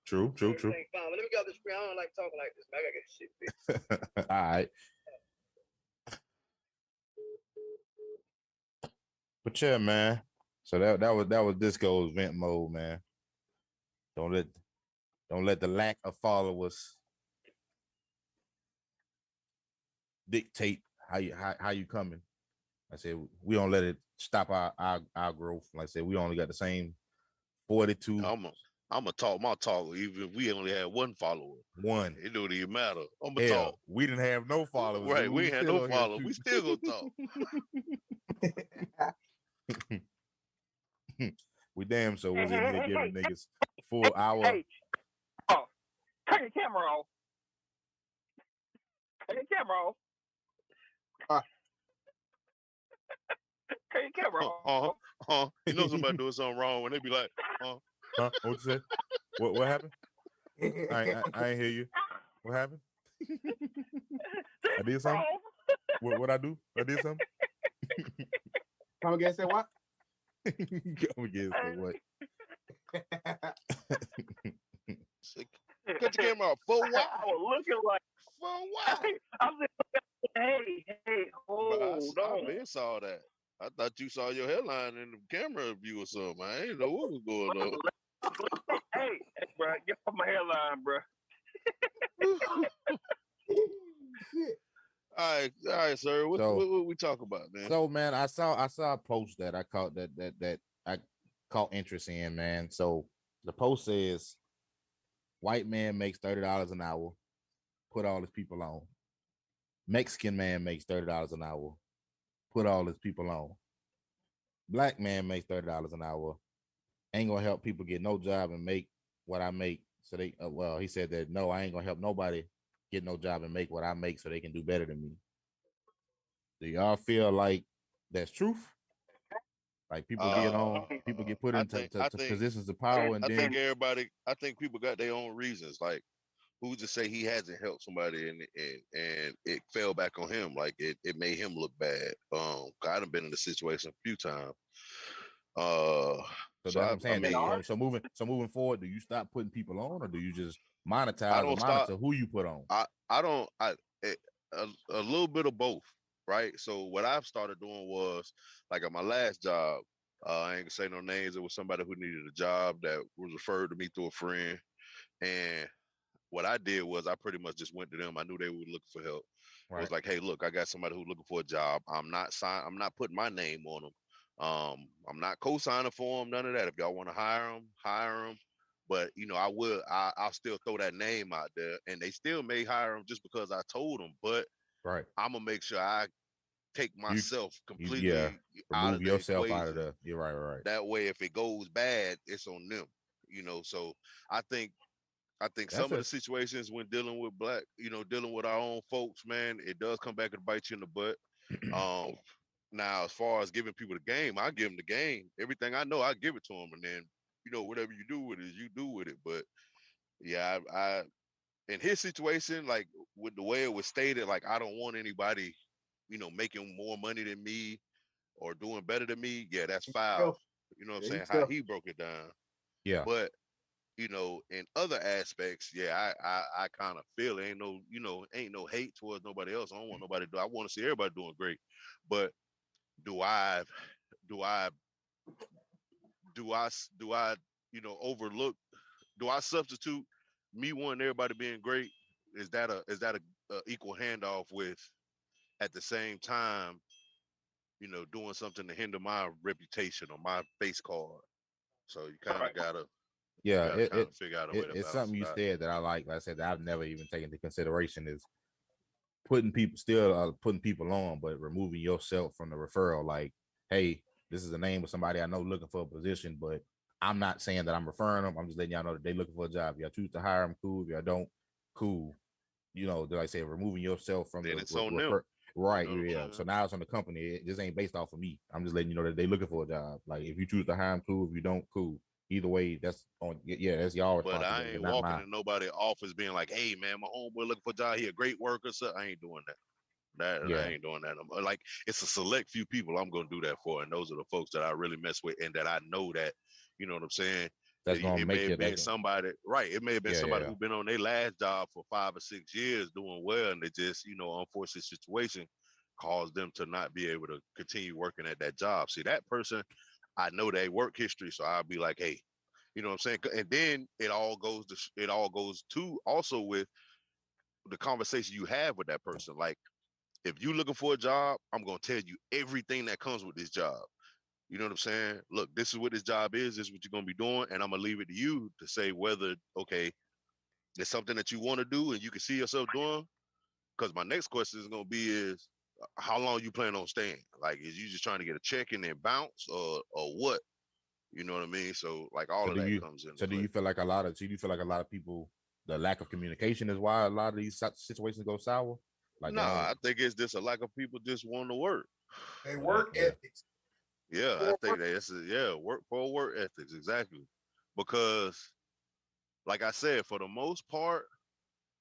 True.
Fine. Let me get off the screen. I don't like talking like this, man. I gotta get this shit fixed.
All right. But yeah, man. So that was Disco's vent mode, man. Don't let the lack of followers dictate how you coming. I said we don't let it stop our growth. Like I said, we only got the same 42.
I'm gonna talk my talk, even if we only had one follower.
One.
It don't even matter. I'm gonna
Hell,
talk.
we didn't have no followers.
Right, we ain't had no followers. We still gonna talk.
We damn so was in here giving niggas full hour.
Hey, turn your camera off. Turn your camera off. Turn your camera off.
You know somebody doing something wrong when they be like,
Huh? What you say? What happened? I ain't hear you. What happened? I did something. What I do? I did something.
Come again, say what?
Come again, say what?
Cut the camera off. For what?
I was looking like,
for what?
I was like, hey, hold on.
I saw that. I thought you saw your headline in the camera view or something. I didn't know what was going on.
Hey, bro, get off my hairline, bro.
All right, sir. What we talk about, man?
So, man, I saw a post that I caught that I caught interest in, man. So the post says, white man makes $30 an hour, put all his people on. Mexican man makes $30 an hour, put all his people on. Black man makes $30 an hour, ain't gonna help people get no job and make what I make. So they, he said that, no, I ain't gonna help nobody get no job and make what I make so they can do better than me. Do y'all feel like that's truth? Like people get put into positions of power, and
I think people got their own reasons. Like, who's to say he hasn't helped somebody and it fell back on him? Like it made him look bad. I done been in the situation a few times.
So that's what I'm saying. So moving forward, do you stop putting people on, or do you just monitor who you put on?
A little bit of both, right? So what I've started doing was, like at my last job, I ain't gonna say no names. It was somebody who needed a job that was referred to me through a friend, and what I did was I pretty much just went to them. I knew they were looking for help. Right. I was like, hey, look, I got somebody who's looking for a job. I'm not putting my name on them. I'm not co-signing for them, none of that. If y'all want to hire them. But I'll still throw that name out there, and they still may hire them just because I told them. But
right,
I'm gonna make sure I take myself completely
yeah,
out
remove
of the
yourself out of
equation.
you're right.
That way, if it goes bad, it's on them. So I think
That's
some of
a
the situations when dealing with dealing with our own folks, man, it does come back and bite you in the butt. Um, Now, as far as giving people the game, I give them the game. Everything I know, I give it to them, and then whatever you do with it, you do with it. But yeah, I in his situation, like with the way it was stated, like I don't want anybody, making more money than me or doing better than me. Yeah, that's foul. You know what I'm saying? How he broke it down.
yeah.
But in other aspects, yeah, I kind of feel it. Ain't no hate towards nobody else. I don't want nobody to do. I want to see everybody doing great. But do I do I do I overlook, do I substitute me wanting everybody being great? Is that a equal handoff with, at the same time, doing something to hinder my reputation or my face card? So you kind of gotta
Yeah,
kind of figure out a way to
it's
balance
something
it
you
out.
said that I like I said that I've never even taken into consideration is putting people on, but removing yourself from the referral. Like, hey, this is the name of somebody I know looking for a position, but I'm not saying that I'm referring them. I'm just letting y'all know that they looking for a job. If y'all choose to hire them, cool. If y'all don't, cool. Like I say, removing yourself from
Then
the
it's on them.
refer. Right,
You know what I'm
yeah.
saying?
So now it's on the company. It just ain't based off of me. I'm just letting you know that they looking for a job. Like, if you choose to hire them, cool. If you don't, cool. Either way, that's on. Yeah, that's y'all
But I
responsibility,
ain't
not
walking
mine.
in nobody's office being like, "Hey, man, my homeboy looking for a job. He a great worker." So I ain't doing that. I
Yeah,
ain't doing that. Like, it's a select few people I'm gonna do that for, and those are the folks that I really mess with, and that I know that, you know what I'm saying.
that's gonna
It may
make
have
you
been
like,
somebody, right? It may have been somebody
yeah.
who's been on their last job for 5 or 6 years doing well, and they just, unfortunate situation caused them to not be able to continue working at that job. See, that person, I know their work history, so I'll be like, hey, you know what I'm saying? And then it all goes to also with the conversation you have with that person. Like, if you looking for a job, I'm gonna tell you everything that comes with this job. You know what I'm saying? Look, this is what this job is. This is what you're gonna be doing, and I'm gonna leave it to you to say whether, okay, it's something that you want to do and you can see yourself doing. Because my next question is gonna be is, how long you plan on staying? Like, is you just trying to get a check and then bounce, or what? You know what I mean? So, like, all
So
of
do
that
you?
comes into
So do
play.
you feel like a lot of? So do you feel like a lot of people, the lack of communication is why a lot of these situations go sour? Like they
Nah,
don't.
I think it's just a lack of people just wanting to work.
They
Well, that
work
yeah.
ethics.
Yeah, I think that's work ethics, exactly. Because, like I said, for the most part,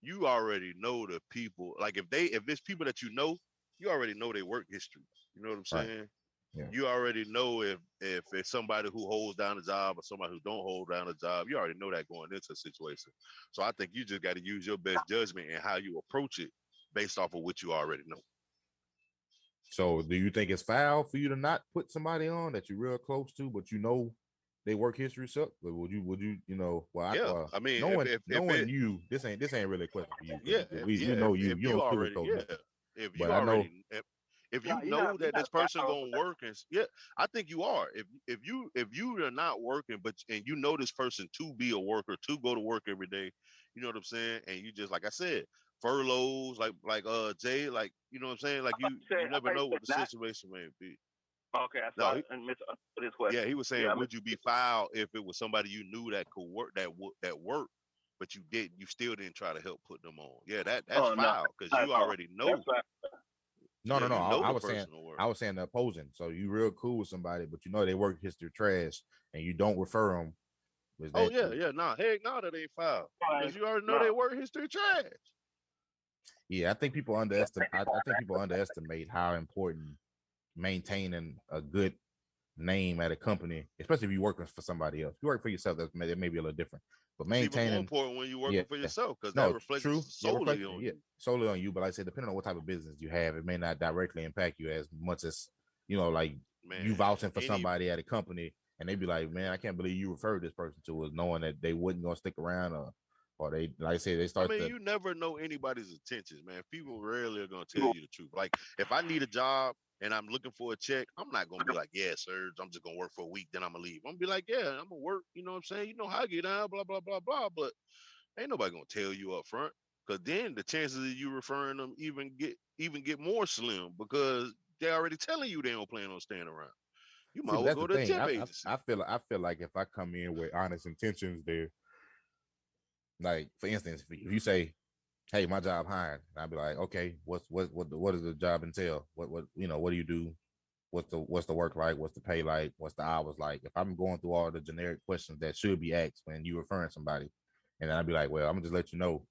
you already know the people. Like, if it's people that you already know their work history. You know what I'm
Right.
saying?
Yeah.
You already know if it's somebody who holds down a job or somebody who don't hold down a job. You already know that going into a situation. So I think you just got to use your best judgment and how you approach it based off of what you already know.
So do you think it's foul for you to not put somebody on that you're real close to, but they work history suck? But
Yeah, I mean, if
knowing
it
you, this ain't really a question for you
yeah,
because
if
we
yeah,
know you.
if
You
you
don't
already
sugarcoat nothing.
if
But
you
I know.
already if you
No,
know
you're
that this
not
person
foul
gonna
for that.
work, and yeah, I think you are. If you are not working, and you know this person to be a worker, to go to work every day, you know what I'm saying, and you just, like I said, furloughs, like Jay, like, you know what I'm saying, like you
I
never
thought you
know what
said
the
not.
situation may be.
Okay, so
No,
I misunderstood his question.
yeah, he was saying,
Yeah,
would you be foul if it was somebody you knew that could work, that worked, but you still didn't try to help put them on? Yeah, that's
oh no,
foul because
not at
you
all.
already
That's
know.
right.
No,
Yeah,
no, no.
you know
I
the
was saying,
person will work.
I was saying the opposing. So you real cool with somebody, but you know they work history trash, and you don't refer them. Was
Oh
that?
yeah, yeah, nah, heck, no, that ain't foul
Fine.
because you already know
No,
they work history trash.
Yeah, I think people underestimate. I think people underestimate how important maintaining a good name at a company, especially if you're working for somebody else. If you work for yourself, it may be a little different. But
It's even more
maintaining,
important when you're
yeah,
working for yourself because that
no,
reflects
true, yeah,
solely
reflection,
on
yeah,
you.
solely on you. But like I said, depending on what type of business you have, it may not directly impact you as much as like you
Man,
vouching for
any
somebody at a company, and they be like, man, I can't believe you referred this person to us, knowing that they wasn't gonna stick around, or they, like I said, they
I
start
mean,
to.
you never know anybody's intentions, man. People rarely are gonna tell you the truth. Like, if I need a job and I'm looking for a check, I'm not gonna be like, yeah, sir, I'm just gonna work for a week, then I'm gonna leave. I'm gonna be like, yeah, I'm gonna work. You know what I'm saying? You know how I get down, blah blah blah blah. But ain't nobody gonna tell you up front, because then the chances of you referring them even get more slim, because they already telling you they don't plan on staying around. You
See,
might
but
well
that's
go
the
to a
thing.
temp agency.
I feel like if I come in with honest intentions there, like for instance, if you say, "Hey, my job hiring," I'd be like, "Okay, what does the job entail? What what do you do? What's the work like? What's the pay like? What's the hours like?" If I'm going through all the generic questions that should be asked when you referring somebody, and then I'd be like, "Well, I'm gonna just let you know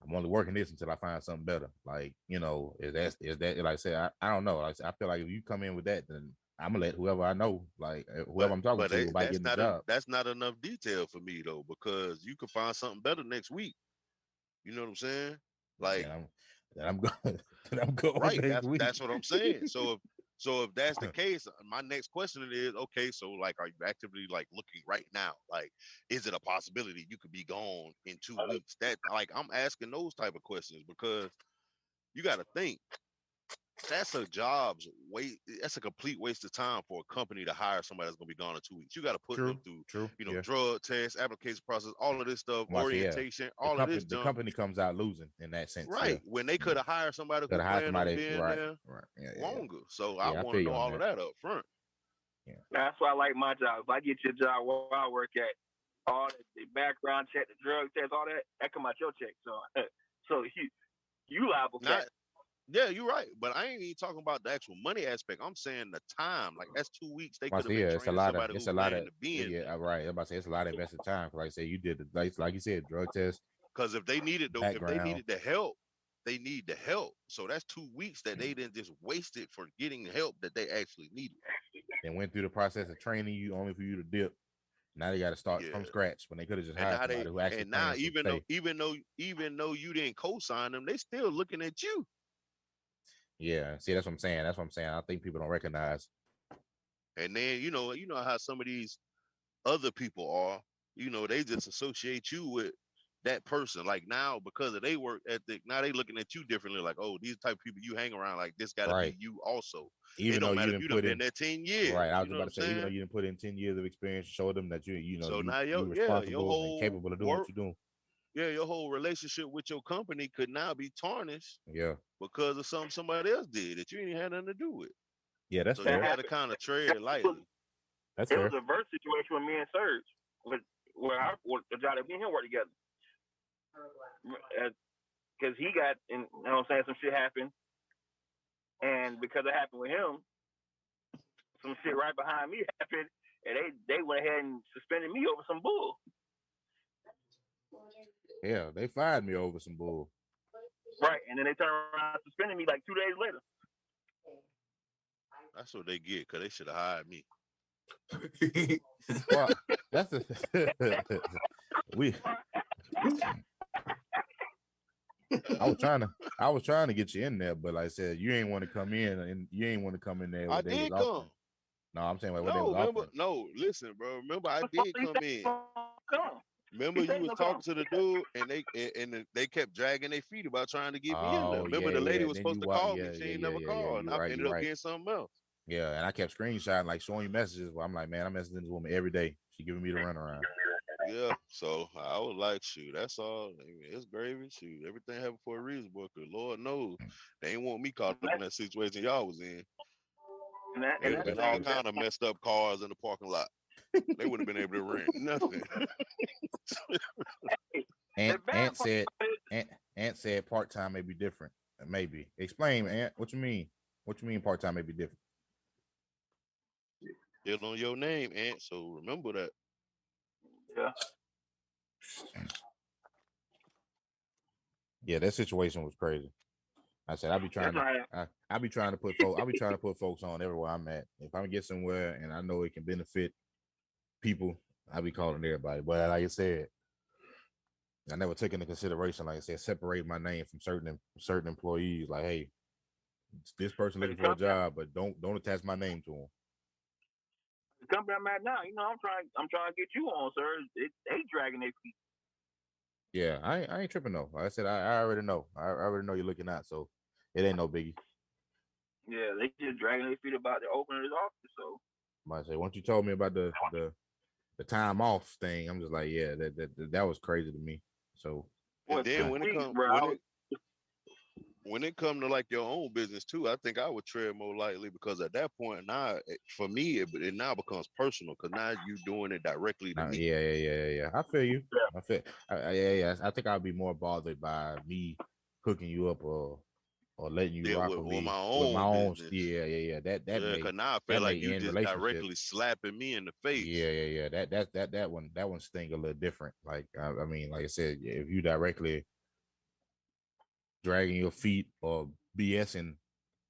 I'm only working this until I find something better." Like, is that like I said, I don't know. Like, I feel like if you come in with that, then I'm gonna let whoever I know, like whoever I'm talking to, about getting the job.
That's not enough detail for me though, because you could find something better next week. You know what I'm saying? Like,
Then I'm going. Then I'm going
right.
next week.
That's what I'm saying. So if that's the case, my next question is, okay, so like, are you actively like looking right now? Like, is it a possibility you could be gone in 2 weeks? That, like, I'm asking those type of questions because you got to think that's a job's wait. That's a complete waste of time for a company to hire somebody that's gonna be gone in 2 weeks. You got to put them through,
True. Yeah.
drug tests, application process, all of this stuff,
Well, I say, yeah.
orientation, all of this
The
junk.
company comes out losing in that sense.
Right.
Yeah.
When they could have hired somebody who
Could hire
planned on
somebody.
being
Right.
there
Right. Yeah.
longer. So I
Yeah, I
want
feel
to
you
know
on
all of that up front.
Yeah.
That's why I like my job. If I get your job where I work at, all the background check, the drug test, all that come out your check. So you liable for that.
Yeah, you're right. But I ain't even talking about the actual money aspect. I'm saying the time. Like, that's 2 weeks. They could have been training somebody who's planning to be in there.
Right. I'm about to say it's a lot of invested time. Like I said, you did the like you said, drug test.
Because if they needed
background.
the help, they need the help. So that's 2 weeks that they didn't just waste it for getting the help that they actually needed.
They went through the process of training you only for you to dip. Now they got to start from scratch when they could have just hired somebody who actually.
And now even though you didn't co-sign them, they still looking at you.
Yeah, see, that's what I'm saying. I think people don't recognize.
And then you know how some of these other people are. They just associate you with that person. Like, now, because of their work ethic, now they looking at you differently. Like, oh, these type of people you hang around, like, this got to be you also.
Even
it don't
though
matter
you
if you done been there 10 years.
Right, I was about to say, even though you didn't put in 10 years of experience, show them that
now
you're responsible and capable of doing what you're doing.
Yeah, your whole relationship with your company could now be tarnished.
Yeah,
because of something somebody else did that you ain't had nothing to do with.
Yeah, that's
so
fair.
You got to kind of tread lightly.
That's
it
fair.
was a verse situation with me and Serge, where the job that me and him work together. Because he got, you know what I'm saying, some shit happened. And because it happened with him, some shit right behind me happened. And they went ahead and suspended me over some bull.
Yeah, they fired me over some bull.
Right, and then they turned around and suspended me like 2 days later.
That's what they get, because they should have hired me.
Well, that's the I was trying to get you in there, but like I said, you ain't want to come in, and you ain't want to come in there.
I did come.
No, I'm saying what they was offering.
No, listen, bro. Remember, I did come in. Remember, you was talking to the dude, and they kept dragging their feet about trying to get me in there. Remember, the lady was supposed to call me. She ain't never called, and I ended up getting something else.
Yeah, and I kept screenshotting, like showing you messages. Where I'm like, man, I'm messaging this woman every day. She giving me the runaround.
Yeah, so I was like, shoot, that's all. I mean, it's gravy. Shoot, everything happened for a reason, boy. Cause Lord knows they ain't want me caught up in that situation y'all was in. There would have been all kind of messed up cars in the parking lot. They wouldn't have been able to rent nothing.
Ant said part time may be different. Maybe explain, Ant. What you mean? What you mean part time may be different?
Still on your name, Ant. So remember that.
Yeah.
Yeah, that situation was crazy. I said I be trying to put folks on everywhere I'm at. If I get somewhere and I know it can benefit people, I be calling everybody. But like I said, I never took into consideration, like I said, separate my name from certain employees. Like, hey, this person looking for a job, but don't attach my name to them.
The company I'm at now, I'm trying to get you on, sir. They dragging their feet.
Yeah, I ain't tripping though. Like I said, I already know. I already know you're looking out, so it ain't no biggie.
Yeah, they just dragging their feet about the opening of his office. So
I say, once you told me about the time off thing, I'm just like, yeah, that was crazy to me. So
and then when when it comes to like your own business too, I think I would tread more lightly because at that point now, for me, it now becomes personal because now you doing it directly to me.
Yeah. I feel you. Yeah. I think I'd be more bothered by me hooking you up or letting you rock with me
my
with my own.
business.
Yeah. That may
because now I feel like you
end
just directly slapping me in the face.
Yeah. That one sting a little different. Like I mean, like I said, if you directly dragging your feet or BSing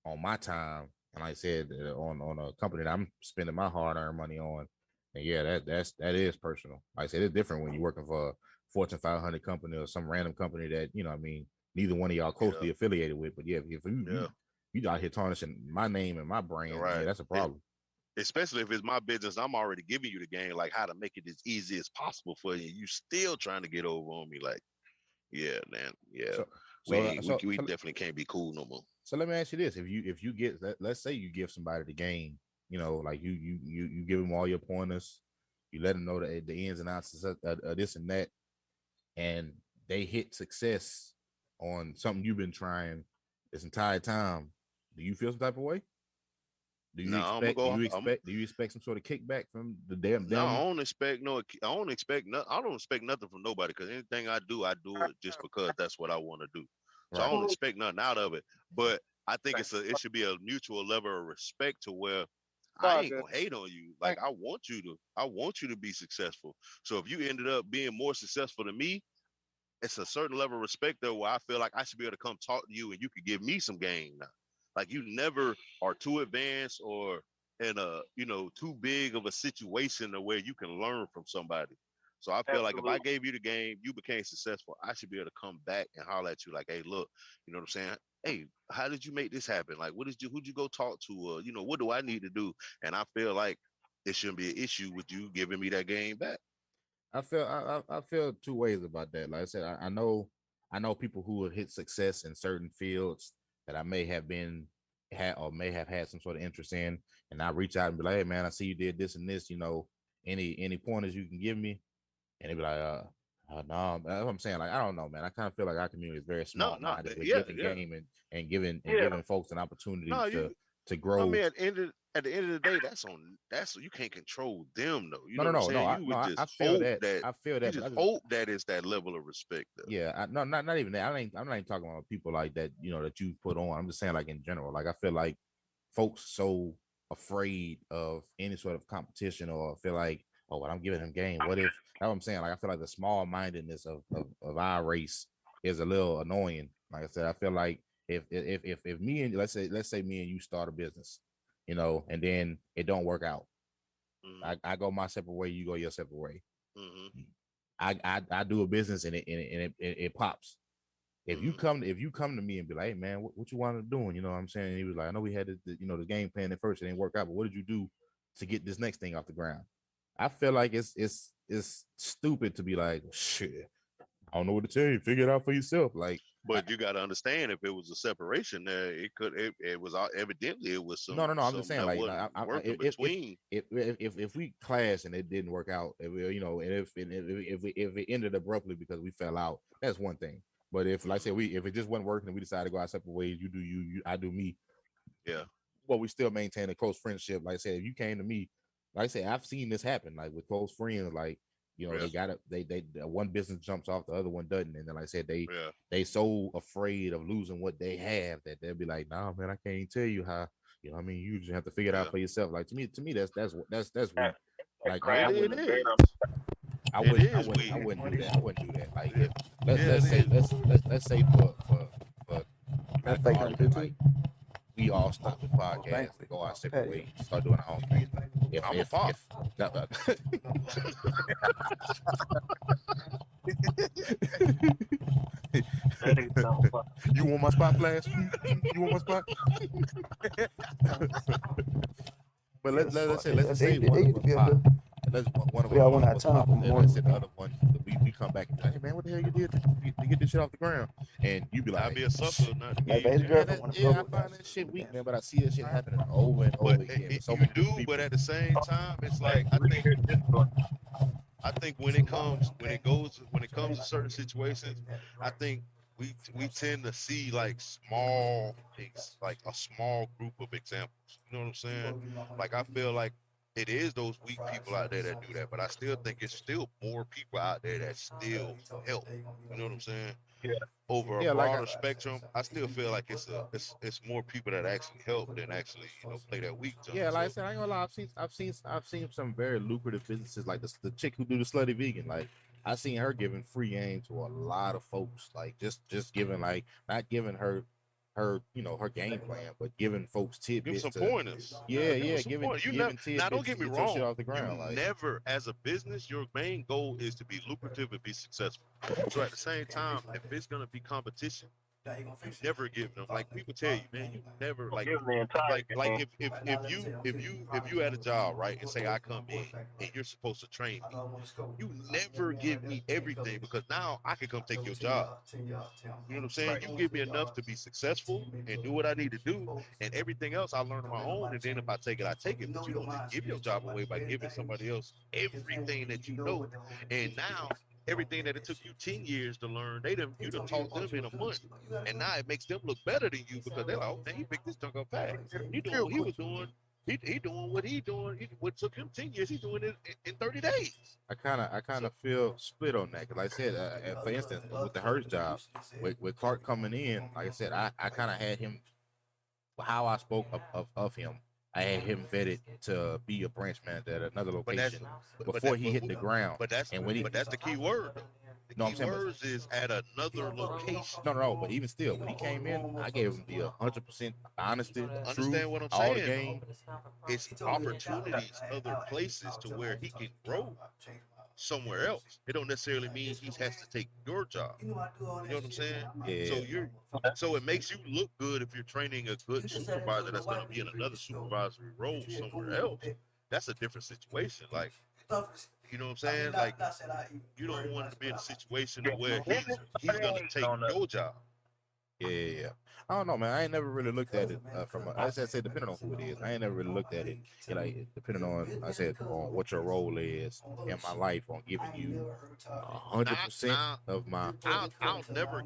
on my time, and like I said, on a company that I'm spending my hard-earned money on, and yeah, that is personal. Like I said, it's different when you're working for a Fortune 500 company or some random company that I mean, neither one of y'all closely affiliated with. But yeah, if you out here tarnishing my name and my brand, yeah, that's a problem.
Especially if it's my business, I'm already giving you the game, like how to make it as easy as possible for you. You still trying to get over on me, like, yeah, man, yeah. We definitely can't be cool no more.
So let me ask you this: if you get, let's say you give somebody the game, like you give them all your pointers, you let them know the ins and outs of this and that, and they hit success on something you've been trying this entire time, do you feel some type of way? Do you expect some sort of kickback from the damn?
No, I don't expect nothing from nobody because anything I do it just because that's what I want to do. So I don't expect nothing out of it. But I think it should be a mutual level of respect to where I ain't gonna hate on you. Like I want you to be successful. So if you ended up being more successful than me, it's a certain level of respect there where I feel like I should be able to come talk to you and you could give me some game now. Like you never are too advanced or in a too big of a situation where you can learn from somebody. So I feel like if I gave you the game, you became successful, I should be able to come back and holler at you like, hey, look, you know what I'm saying? Hey, how did you make this happen? Like, who'd you go talk to? What do I need to do? And I feel like it shouldn't be an issue with you giving me that game back.
I feel two ways about that. Like I said, I know people who have hit success in certain fields that I may have had some sort of interest in, and I reach out and be like, hey man, I see you did this and this, any pointers you can give me? And they be like, no, that's what I'm saying. Like, I don't know, man. I kind of feel like our community is very small-minded with giving game and giving folks an opportunity to grow.
I mean, at the end of the day, that's you can't control them though. You know what I'm saying?
I feel that. I feel that.
You just hope that is that level of respect though.
Yeah, not even that. I'm not even talking about people like that, that you put on. I'm just saying like in general. Like I feel like folks so afraid of any sort of competition or feel like, oh, well, I'm giving him game. What if? That's what I'm saying. Like I feel like the small mindedness of our race is a little annoying. Like I said, I feel like if me and let's say me and you start a business, and then it don't work out. Mm-hmm. I go my separate way, you go your separate way. Mm-hmm. I do a business and it pops. If you come to me and be like, hey man, what you wanted to do? You know what I'm saying? And he was like, I know we had the game plan at first, it didn't work out, but what did you do to get this next thing off the ground? I feel like it's stupid to be like, shit, I don't know what to tell you. Figure it out for yourself. Like,
but you got to understand, if it was a separation there, it was evidently it was some.
No. I'm just saying, like, if we clashed and it didn't work out, and if it ended abruptly because we fell out, that's one thing. But if, like I said, if it just wasn't working and we decided to go our separate ways, you do you, I do me.
Yeah.
Well, we still maintain a close friendship. Like I said, if you came to me, like I said, I've seen this happen, like with close friends, like, they one business jumps off, the other one doesn't. And then, like I said, they so afraid of losing what they have that they'll be like, nah, man, I can't even tell you how, I mean, you just have to figure it out for yourself. Like to me, that's weak. Like I wouldn't do that. I wouldn't do that. Like let's say for like, we all stop the podcast and go our separate ways, start doing our own thing. You want my spot, Flash? You want my spot? But let's say one of us pop. We all want our time. Let's say the other one, we come back and be like, hey man, what the hell you did to get this shit off the ground? And you be like,
I'd be a sucker, not a
I find that shit weak, man. But I see that shit happening over and over again.
So you do, but at the same time, it's like I think when it comes to certain situations, I think we tend to see like like a small group of examples. You know what I'm saying? Like I feel like it is those weak people out there that do that, but I still think it's still more people out there that still help. You know what I'm saying?
Yeah.
Over a
Yeah, like
broader spectrum, I still feel like it's more people that actually help than actually play that weak jump.
yeah, like I said, I ain't gonna lie. I've seen some very lucrative businesses like the chick who do the slutty vegan. Like I seen her giving free game to a lot of folks. Like just giving like not giving her her game plan, but giving folks
Give
tidbits
some
to
pointers.
yeah,
Give them some
giving
pointers. You never
giving
now. Don't
tidbits
get
to
me
get your shit
wrong.
off the ground.
You
Like
never, as a business, your main goal is to be lucrative and be successful. So at the same time, if it's gonna be competition, you never give them like people tell you, man. You never
Give them the entire
like
game.
if you had a job, right, and say I come in and you're supposed to train me, you never give me everything because now I can come take your job. You know what I'm saying?
Right.
You give me enough to be successful and do what I need to do, and everything else I learn on my own. And then if I take it, I take it. But you don't just give your job away by giving somebody else everything that you know. And now everything that it took you 10 years to learn, you done taught them in a month. And now it makes them look better than you because they're like, oh man, he picked this junk up fast. He doing what he was doing. He doing what he doing. What took him 10 years, he's doing it in 30 days.
I kind of feel split on that because, like I said, for instance, with the Hurst job, with Clark coming in, like I said, I kind of had him how I spoke of him. I had him vetted to be a branch manager at another location before he hit the ground.
But that's the key word though. The
No, I'm
key
saying,
words is at another location.
no. But even still, when he came in, I gave him the 100% honesty, truth,
Understand what I'm
all the
saying?
game.
It's opportunities, other places to where he can grow somewhere else. It don't necessarily mean he has to take your job. You know what I'm saying?
Yeah.
So it makes you look good if you're training a good supervisor that's going to be in another supervisory role somewhere else. That's a different situation. Like, you know what I'm saying? Like, you don't want to be in a situation where he's going to take your job.
Yeah. I don't know, man. I ain't never really looked at it from. As I said, depending on who it is, I ain't never really looked at it. Like depending on, I said, on what your role is in my life, on giving you 100% of my.
I'll never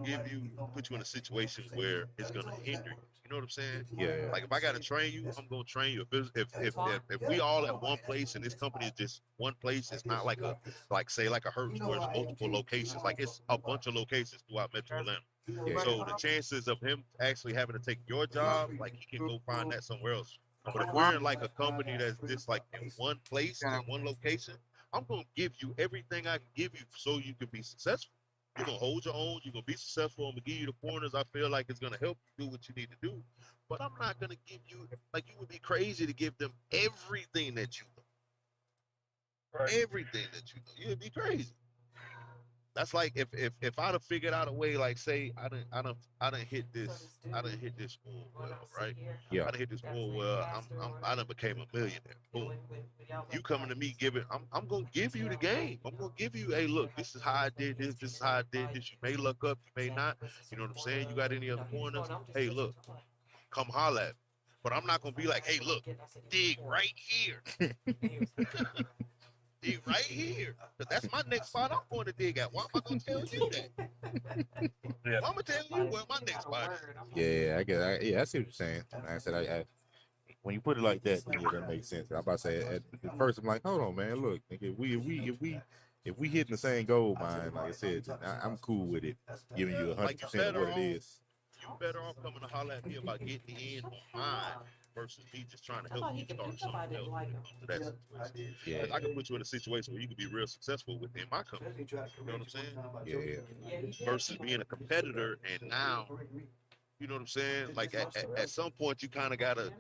put you in a situation where it's gonna hinder you. You know what I'm saying?
Yeah.
Like if I gotta train you, I'm gonna train you. If we all at one place and this company is just one place, it's not like a Hertz where it's multiple locations. Like it's a bunch of locations throughout Metro Atlanta.
Yeah.
So the chances of him actually having to take your job, like he can go find that somewhere else. But if we're in like a company that's just like in one place, in one location, I'm gonna give you everything I can give you so you can be successful. You're gonna hold your own, you're gonna be successful, I'm gonna give you the pointers I feel like it's gonna help you do what you need to do. But I'm not gonna give you like you would be crazy to give them everything that you know. Right. Everything that you know. You'd be crazy. That's like if I'd have figured out a way, like say I didn't hit this oil well, right?
Yeah.
I done hit this oil well. I done became a millionaire. Boom. You coming to me giving, I'm gonna give you the game. I'm gonna give you, hey, look, this is how I did this. This is how I did this. You may luck up, you may not. You know what I'm saying? You got any other pointers? Hey, look, come holler at me. But I'm not gonna be like, hey, look, dig right here. Dig right here. Cause that's my next spot I'm going to dig at. Why am I gonna tell you that? Yeah. Why am I telling you where my next spot is?
Yeah, I guess. Yeah, I see what you're saying. Like I said, I when you put it like that, yeah, that makes sense. I'm about to say at first, I'm like, hold on, man, look, nigga, if we hitting the same goal mine, like I said, I'm cool with it, giving you 100% of what it is.
You better off coming to holler at me about getting the end on mine versus me just trying to help you start something else when it comes to that situation. Yeah. I can put you in a situation where you can be real successful within my company. You know what I'm saying?
Yeah.
Versus being a competitor and now, you know what I'm saying? Like at some point you kind of gotta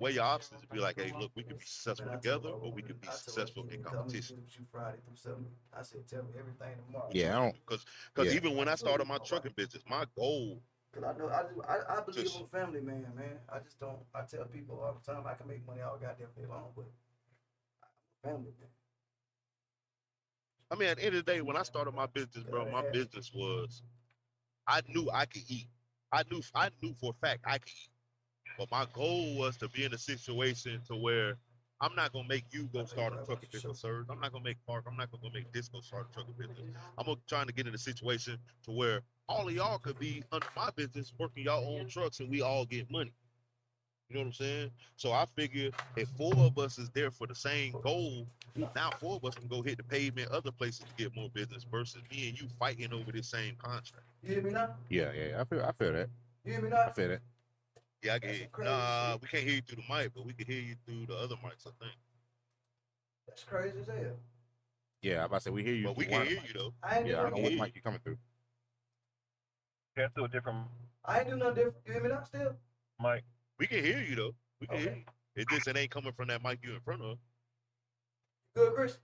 weigh your options and be like, hey, look, we can be successful together or we can be successful in competition.
Yeah, I don't.
Because even when I started my trucking business, my goal.
Cause I know I believe I'm a family man, man. I just don't. I tell people all the time I can make money all goddamn day long, but I'm a family man.
I mean, at the end of the day, when I started my business, bro, my business was I knew I could eat. I knew for a fact I could eat. But my goal was to be in a situation to where I'm not gonna make you go start a trucking business, sir. I'm not gonna make Mark. I'm not gonna go make Disco start a trucking business. I'm gonna trying to get in a situation to where all of y'all could be under my business, working y'all own trucks, and we all get money. You know what I'm saying? So I figure if 4 of us is there for the same goal, now 4 of us can go hit the pavement other places to get more business versus me and you fighting over this same contract.
You hear me now?
Yeah. I feel that.
You hear me now?
I feel that.
Yeah, I can hear you. Nah, we can't hear you through the mic, but we can hear you through the other mics, I think.
That's crazy as hell.
Yeah, I'm about to say we hear you.
But we can hear you though.
I ain't
Yeah, I
doing
know
nothing
which
different.
mic you coming through.
That's still a different
I ain't doing nothing different. You hear me now still?
mic.
We can hear you though. We can hear you. It ain't coming from that mic you in front of.
Good, Chris?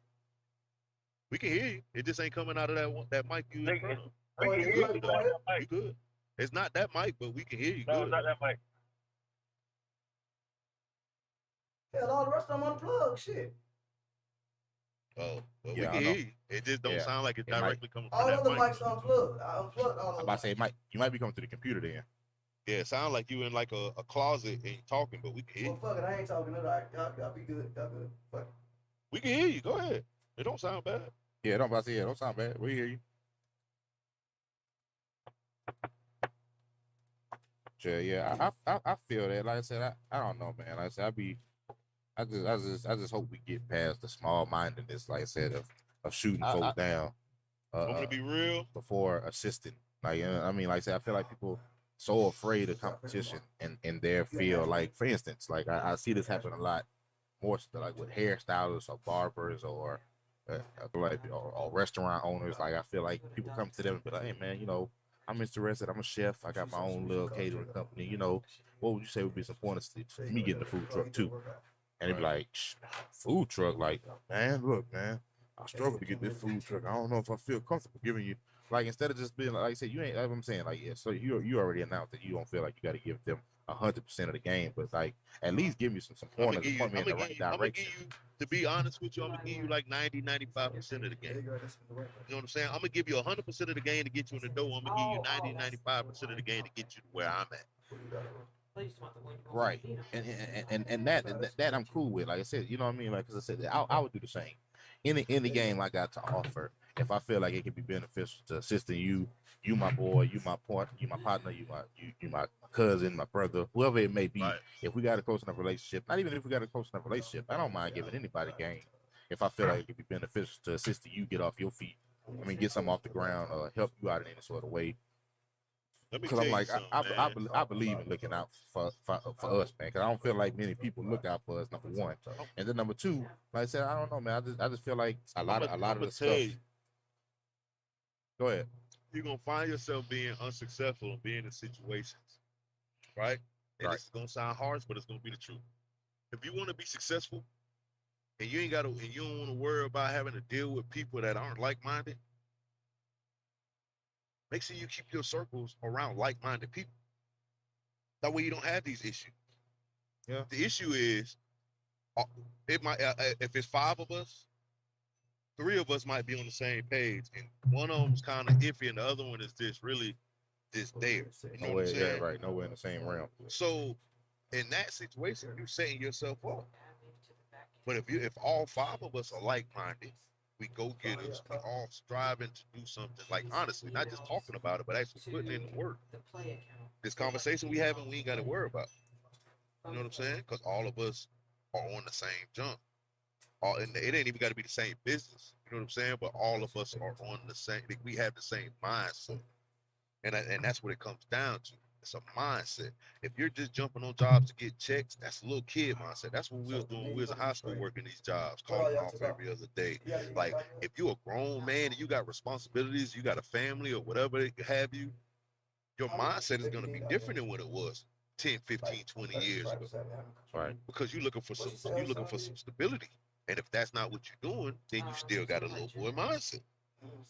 We can hear you. It just ain't coming out of that mic you in front of.
Oh,
You
yeah,
good
yeah,
though.
yeah.
You good. It's not that mic, but we can hear you
No,
good.
it's not that mic.
Hell, all the rest of them unplugged. Shit.
Oh, well,
Yeah,
we
I
can
know.
hear you. It just don't
Yeah.
sound like it's
It might-
directly coming from
All
that
other
mic.
mics unplugged. I unplugged all
I'm
of
about to say you might be coming through the computer then.
Yeah, it sounds like you in like a closet and you talking, but we can hear
Well,
you.
fuck it. I ain't talking. Y'all be good. Y'all good. Fuck it.
We can hear you. Go ahead. It don't sound bad.
Yeah, don't about to say don't sound bad. We hear you. Sure, yeah, I feel that. Like I said, I don't know, man. Like I said, I just hope we get past the small mindedness, like I said, of shooting folks down.
I'm gonna be real.
Before assisting. Like I mean, like I said, I feel like people so afraid of competition and their feel. Like for instance, like I see this happen a lot more so like with hairstylists or barbers or or restaurant owners. Like I feel like people come to them and be like, hey man, I'm interested. I'm a chef. I got my own little catering company. What would you say would be some pointers to me getting the food truck too? And they'd be like, food truck, like, man, look, man, I struggle to get this food truck. I don't know if I feel comfortable giving you, like, instead of just being like I said, you ain't, like I'm saying, like, yeah, so you already announced that you don't feel like you got to give them 100% of the game, but like, at least give me some pointers and point me in the right direction.
I'm gonna give you, to be honest with you, I'm gonna give you like 90-95% of the game. You know what I'm saying? I'm gonna give you 100% of the game to get you in the door. I'm gonna give you 90-95% of the game to get you to where I'm at.
Right, and that I'm cool with. Like I said, you know what I mean. Like, because I said, I would do the same. Any game I got to offer, if I feel like it can be beneficial to assisting you, my boy, you my partner, you my cousin, my brother, whoever it may be.
Right.
If we got a close enough relationship, not even if we got a close enough relationship, I don't mind giving anybody game. If I feel like it could be beneficial to assist you get off your feet, I mean, get something off the ground or help you out in any sort of way. Because I'm like, I believe in looking out for us, man. Because I don't feel like many people look out for us. Number one, and then number two, like I said, I don't know, man. I just feel like a lot of the stuff. Go ahead.
You're gonna find yourself being unsuccessful and being in situations, right? And this is gonna sound harsh, but it's gonna be the truth. If you want to be successful, and you don't want to worry about having to deal with people that aren't like-minded, make sure you keep your circles around like-minded people. That way you don't have these issues.
Yeah.
The issue is, it might if it's 5 of us, 3 of us might be on the same page, and one of them's kind of iffy, and the other one is just really just there. You know what I'm saying?
Yeah, right. Nowhere in the same realm.
So in that situation, you're setting yourself up. But if all 5 of us are like-minded, we go-getters, we all striving to do something. Like honestly, not just talking about it, but actually putting in the work. This conversation we having, we ain't got to worry about. You know what I'm saying? Because all of us are on the same jump. It ain't even got to be the same business. You know what I'm saying? But all of us are on the same. We have the same mindset, and that's what it comes down to. It's a mindset. If you're just jumping on jobs to get checks, that's a little kid mindset. That's what we was doing. We was in high school working these jobs, calling off every other day. Like if you're a grown man and you got responsibilities, you got a family or whatever they have you, your mindset is going to be different than what it was 10, 15, 20 years ago.
Right.
Because you're looking for some stability. And if that's not what you're doing, then you still got a little boy mindset.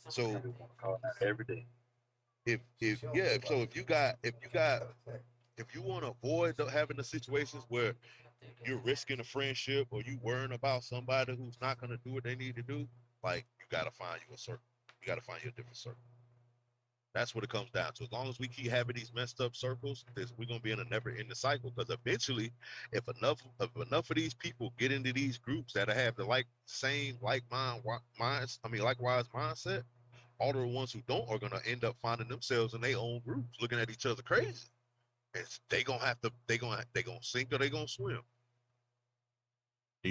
So
every day.
If you want to avoid having the situations where you're risking a friendship or you worrying about somebody who's not going to do what they need to do, like you got to find you a circle. You got to find you a different circle. That's what it comes down to. As long as we keep having these messed up circles, we're gonna be in a never-ending cycle. Because eventually, if enough of these people get into these groups that have the likewise mindset, all the ones who don't are gonna end up finding themselves in their own groups, looking at each other crazy. And they gonna sink or they gonna swim.
Do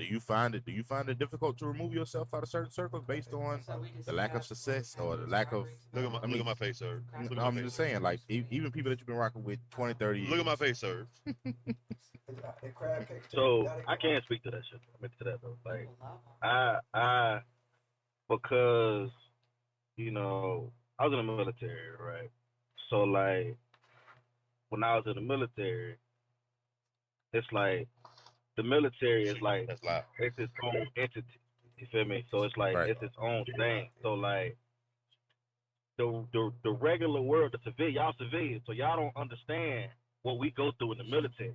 you find it difficult to remove yourself out of certain circles based on the lack of success or the lack of?
Look at my face, sir. Look at my
I'm
face,
just
sir.
saying, like even people that you've been rocking with 20, 30 years.
Look at my face, sir.
So I can't speak to that shit. I'm into that though. Like I because I was in the military, right? So like when I was in the military, it's like the military is like
That's loud.
it's its own entity. You feel me? So it's like
Right.
it's its own thing. So like the regular world, the civilian, y'all civilians, so y'all don't understand what we go through in the military.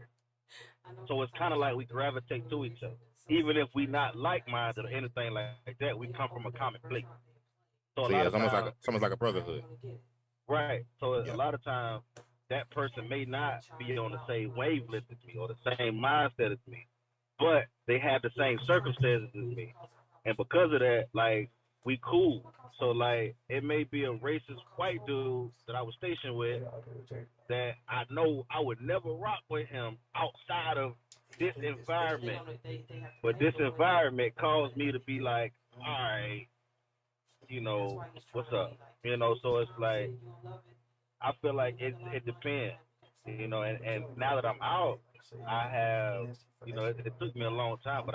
So it's kind of like we gravitate to each other, even if we not like-minded or anything like that. We come from a common place. So a
So
lot
yeah,
of
it's almost like a brotherhood.
right. So
Yeah.
a lot of times that person may not be on the same wavelength as me or the same mindset as me, but they have the same circumstances as me, and because of that, like we cool. So like it may be a racist white dude that I was stationed with that I know I would never rock with him outside of this environment, but this environment caused me to be like, all right, what's up, So it's like I feel like it depends, and now that I'm out, I have, it took me a long time, but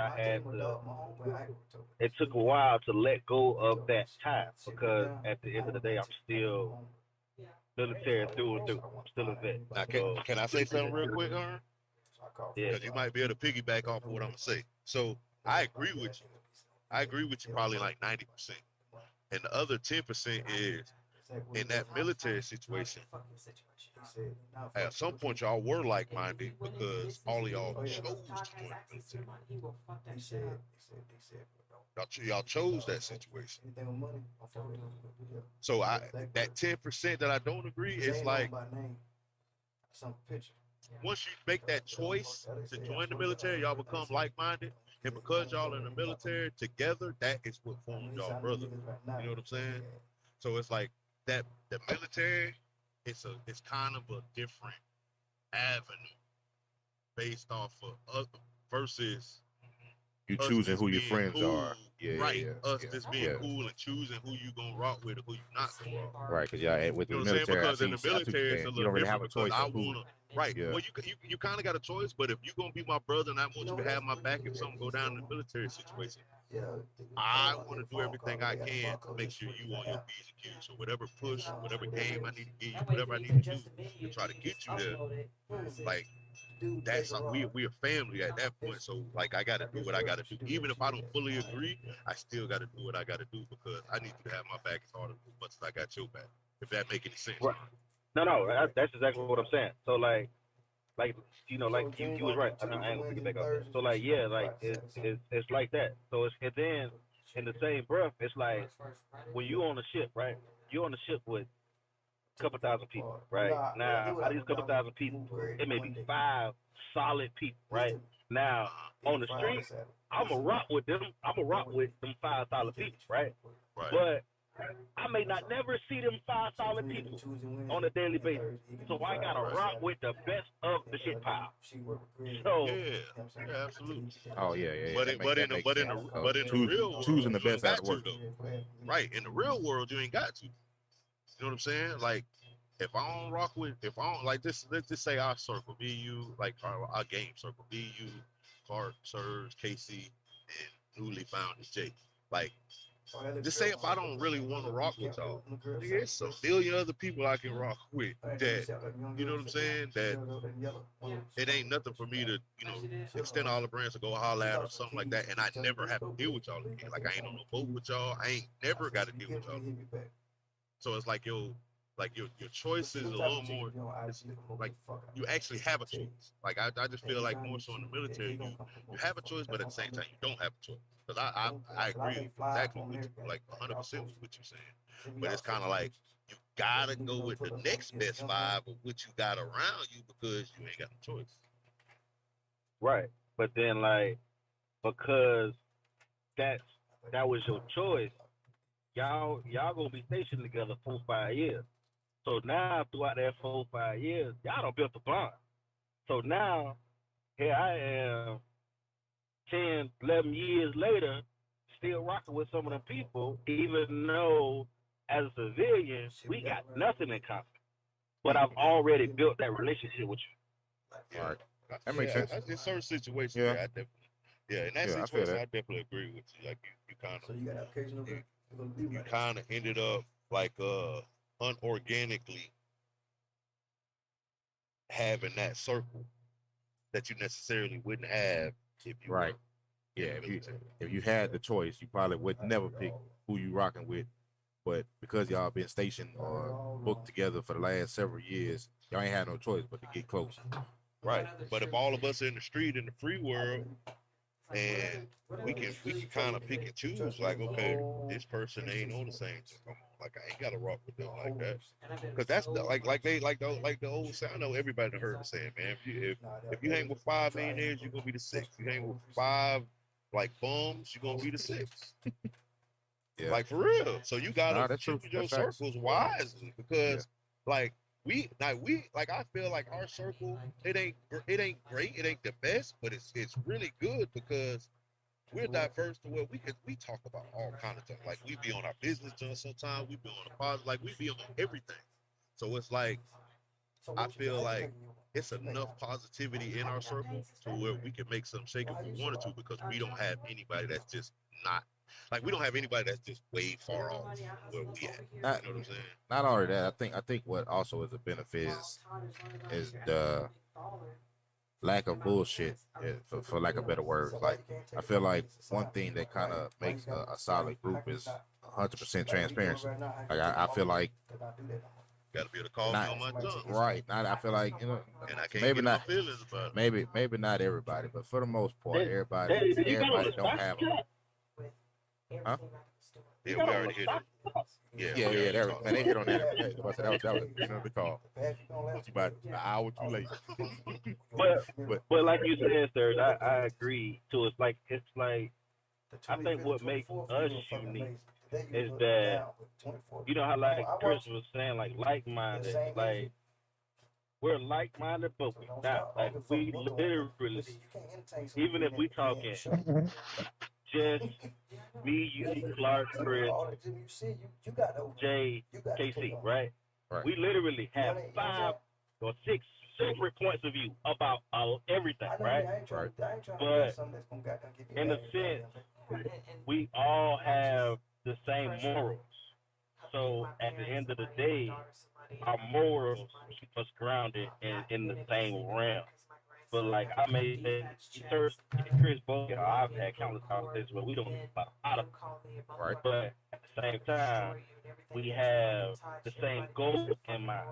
it took a while to let go of that tie because at the end of the day, I'm still military through and through. I'm still a vet.
Now,
So,
can I say something real quick, Ern?
yeah.
Because you might be able to piggyback off of what I'm gonna say. So I agree with you. I agree with you probably like 90%. And the other 10% is in that military situation. At some point, y'all were like-minded because all of y'all chose to join the military. Y'all chose that situation. So that 10% that I don't agree is like once you make that choice to join the military, y'all become like-minded, and because y'all in the military together, that is what forms y'all brother. You know what I'm saying? So it's like that the military, it's kind of a different avenue based off of other versus
You choosing who your friends
cool,
are. Yeah,
right.
yeah,
Us
yeah,
just being cool and choosing who you gonna rock with and who you not gonna rock with.
Right, because y'all with
You know
the
what I'm saying?
military,
Because in the military, it's a
you
little
don't really
different
have a
because
choice
I
of who.
wanna. Right.
Yeah.
Well, you kind of got a choice, but if you gonna be my brother and I want you to have my back if something go down in the military situation, I want to do everything I can to make sure you on your P's and Q's. So whatever push, whatever game I need to give you, whatever I need to do to try to get you there, like that's we a family at that point. So like I got to do what I got to do, even if I don't fully agree. I still got to do what I got to do because I need you to have my back as hard as much as I got your back. If that make any sense.
Right. No, that's exactly what I'm saying. So like like you was right. I ain't gonna pick it back up. So like yeah, like it's like that. So and then in the same breath, it's like when you on a ship, right? You're on a ship with a couple thousand people, right? Now out of these couple thousand people, it may be 5 solid people, right? Now on the street, I'ma rock with them. I'ma rock with them 5 solid people, right?
Right.
But I may not never see them 5 solid people on a daily basis. So I gotta rock with the best of the shit pile. So
yeah, absolutely.
Oh yeah.
But in the real world,
choosing the
you ain't
best out
got
of
to
work.
though. Right. In the real world, you ain't got to. You know what I'm saying? Like if I don't rock with, if I don't like this, let's just say our circle, me, you, like our game circle, me, you, Clark, Serge, Casey, and newly found is Jake. Like, just say if I don't really want to rock with y'all, there's a million other people I can rock with that, you know what I'm saying? That it ain't nothing for me to, extend all the brands or go holler at or something like that, and I never have to deal with y'all again. Like I ain't on no boat with y'all. I ain't never got to deal with y'all. So it's like your choice is a little more. It's like you actually have a choice. Like I just feel like more so in the military, you have a choice, but at the same time you don't have a choice. Because I agree exactly with you, like 100% with what you're saying. But it's kind of like you gotta go with the next best five of what you got around you because you ain't got no choice.
Right. But then like because that's that was your choice, y'all gonna be stationed together 4 5 years. So now throughout that 4 5 years, y'all done built a bond. So now here I am 10, 11 years later, still rocking with some of the people, even though as a civilian, we got nothing in common. But I've already built that relationship with you.
Yeah.
All right. That makes sense.
In certain situations,
Yeah.
I definitely, in that
Yeah, I feel
situation,
that.
I definitely agree with you. Like you kind
So
of,
you got occasional.
you kind of ended up like unorganically having that circle that you necessarily wouldn't have if you
Right.
were
Yeah,
in the military.
if you had the choice, you probably would never pick who you rocking with. But because y'all been stationed or booked together for the last several years, y'all ain't had no choice but to get close.
Right. But if all of us are in the street in the free world and we can kind of pick and choose, like, okay, this person ain't on the same thing. Like I ain't gotta rock with them like that. Cause that's the like the old saying. I know everybody heard the saying, man. If you hang with 5 millionaires, you're gonna be the 6th. You hang with 5 like bums, you're gonna be the 6th.
Yeah.
Like for real. So you gotta
that's true.
choose your
That's facts.
circles wisely because like I feel like our circle it ain't great, it ain't the best, but it's really good because we're diverse to where we talk about all kind of stuff. Like we be on our business just sometimes, we be on the positive, like we be on everything. So it's like I feel like it's enough positivity in our circle to where we can make some shake if we wanted to because we don't have anybody that's just not like we don't have anybody that's just way far off where we at. You know what I'm saying?
Not only that, I think what also is a benefit is the lack of bullshit, for lack of better words. Like I feel like one thing that kind of makes a solid group is 100% transparency. Like I feel like
Gotta be able to call me on my tongue.
Right. Not I feel like, you know,
and I can't
maybe
get
not
my feelings about it.
maybe not everybody, but for the most part,
Hey,
everybody
you got on the
don't
stock
have
cut?
Huh?
Yeah,
You
we
got on
already
the
hit it.
stock?
Yeah,
man, they hit on that. That was the beginning of the call. It's about an hour too late.
But like you said, sir, I agree too. It's like I think what makes us unique is that you know how like Chris was saying, like minded, like we're like minded, but we not. Like we literally, even if we talking just me, you, Clark, Chris, Jay, KC, right?
Right.
We literally have 5 or 6 separate points of view about everything, right?
Right.
But in a sense, we all have the same morals. So at the end of the day, our morals keep us grounded in the same realm. But like I may say, Chris Bogan, I've had countless conversations where we don't know about a lot of,
Right.
but at the same time, we have the same goal in mind.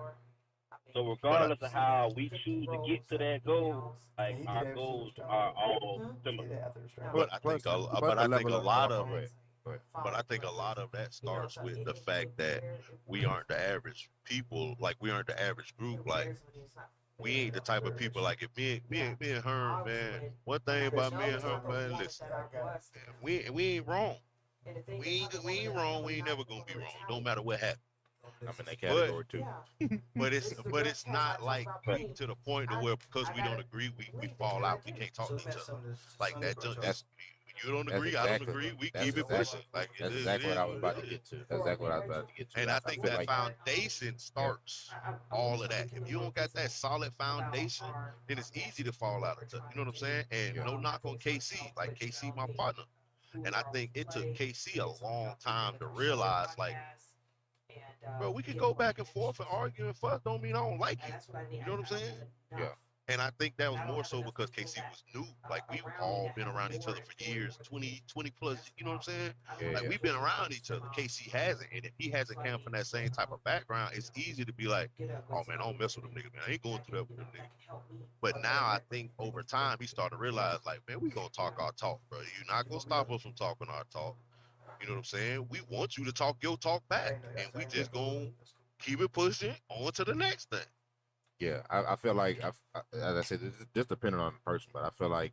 So regardless of how we choose to get to that goal, like our goals are all similar.
But I think a lot of
Go ahead.
but I think a lot of that starts with the fact that we aren't the average people, like we aren't the average group. Like we ain't the type of people like if me and Herm, man. One thing about me and Herm, man, listen, we ain't wrong. We ain't wrong. We ain't never gonna be wrong. No matter what happens.
I'm in that category too.
But it's not like to the point to where because we don't agree, we fall out. We can't talk to each other like that. That's you don't agree, I don't agree. We keep it pushing. Like
that's exactly what I was about to get to. That's exactly what I was about to get to.
And I think
feel
that
like
foundation starts all of that. If you don't got that solid foundation, then it's easy to fall out of touch. You know what I'm saying? And no knock on KC. Like KC, my partner. And I think it took KC a long time to realize, like, bro, we can go back and forth and argue and fuss. Don't mean I don't like you. You know what I'm saying?
Yeah.
And I think that was more so because KC was new. Like we've all been around each other for years, 20 plus, you know what I'm saying?
Yeah,
like we've been around each other. KC hasn't. And if he hasn't come from that same type of background, it's easy to be like, oh man, I don't mess with them niggas, man. I ain't going through that with them niggas. But now I think over time he started to realize, like, man, we gonna talk our talk, bro. You're not gonna stop us from talking our talk. You know what I'm saying? We want you to talk your talk back. And we just gonna keep it pushing on to the next thing.
Yeah, I feel like as I said, it's just depending on the person, but I feel like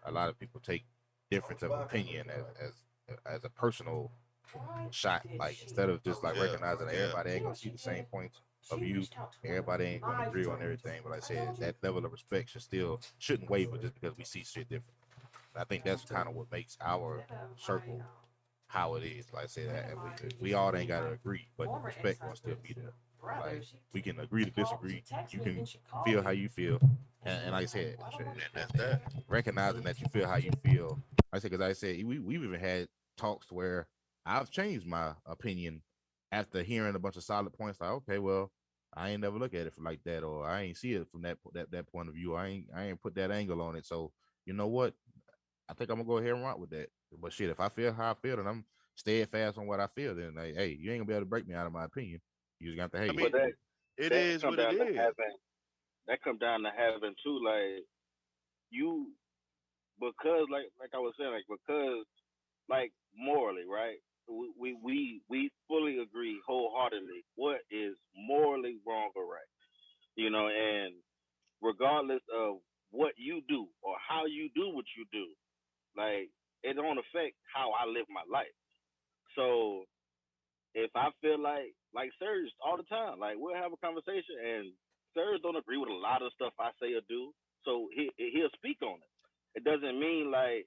a lot of people take difference of opinion as a personal shot. Like instead of just like
Yeah,
recognizing that
yeah.
everybody ain't gonna see the same points of view, everybody ain't gonna agree on everything. But like I said, that level of respect shouldn't waver just because we see shit different. And I think that's kind of what makes our circle how it is. Like I said, we all ain't gotta agree, but the respect gonna still be there. Like we can agree to disagree. You can feel how you feel, and like I said,
And that's that.
recognizing that you feel how you feel. I said because I said we've even had talks where I've changed my opinion after hearing a bunch of solid points. Like, okay, well, I ain't never look at it like that, or I ain't see it from that point of view. I ain't put that angle on it. So you know what? I think I'm gonna go ahead and rock with that. But shit, if I feel how I feel and I'm steadfast on what I feel, then like, hey, you ain't gonna be able to break me out of my opinion. You just got to
I
hate.
mean,
But
it
that
is
come
what it
down to
is.
having that come down to having too, like you, because like I was saying, like because like morally, right? We fully agree wholeheartedly what is morally wrong or right, and regardless of what you do or how you do what you do, like it don't affect how I live my life. So if I feel like Serge all the time, like we'll have a conversation and Serge don't agree with a lot of stuff I say or do, so he'll speak on it. It doesn't mean like,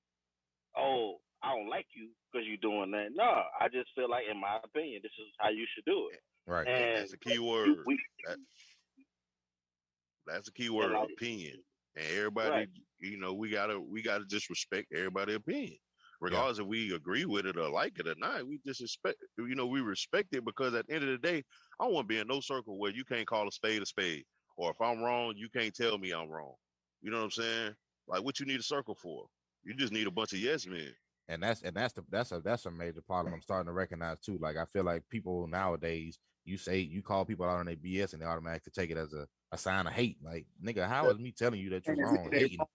oh, I don't like you because you're doing that. No, I just feel like, in my opinion, this is how you should do it.
Right.
And
And
that's a key
you,
word.
we
That that's a key
and
word,
like
opinion. And
right,
everybody, we gotta just respect everybody's opinion.
Yeah.
Regardless if we agree with it or like it or not, we just respect we respect it because at the end of the day, I don't want to be in no circle where you can't call a spade a spade. Or if I'm wrong, you can't tell me I'm wrong. You know what I'm saying? Like what you need a circle for? You just need a bunch of yes men.
That's a major problem I'm starting to recognize too. Like I feel like people nowadays, you call people out on their BS and they automatically take it as a sign of hate. Like nigga, how is me telling you that you're wrong hating?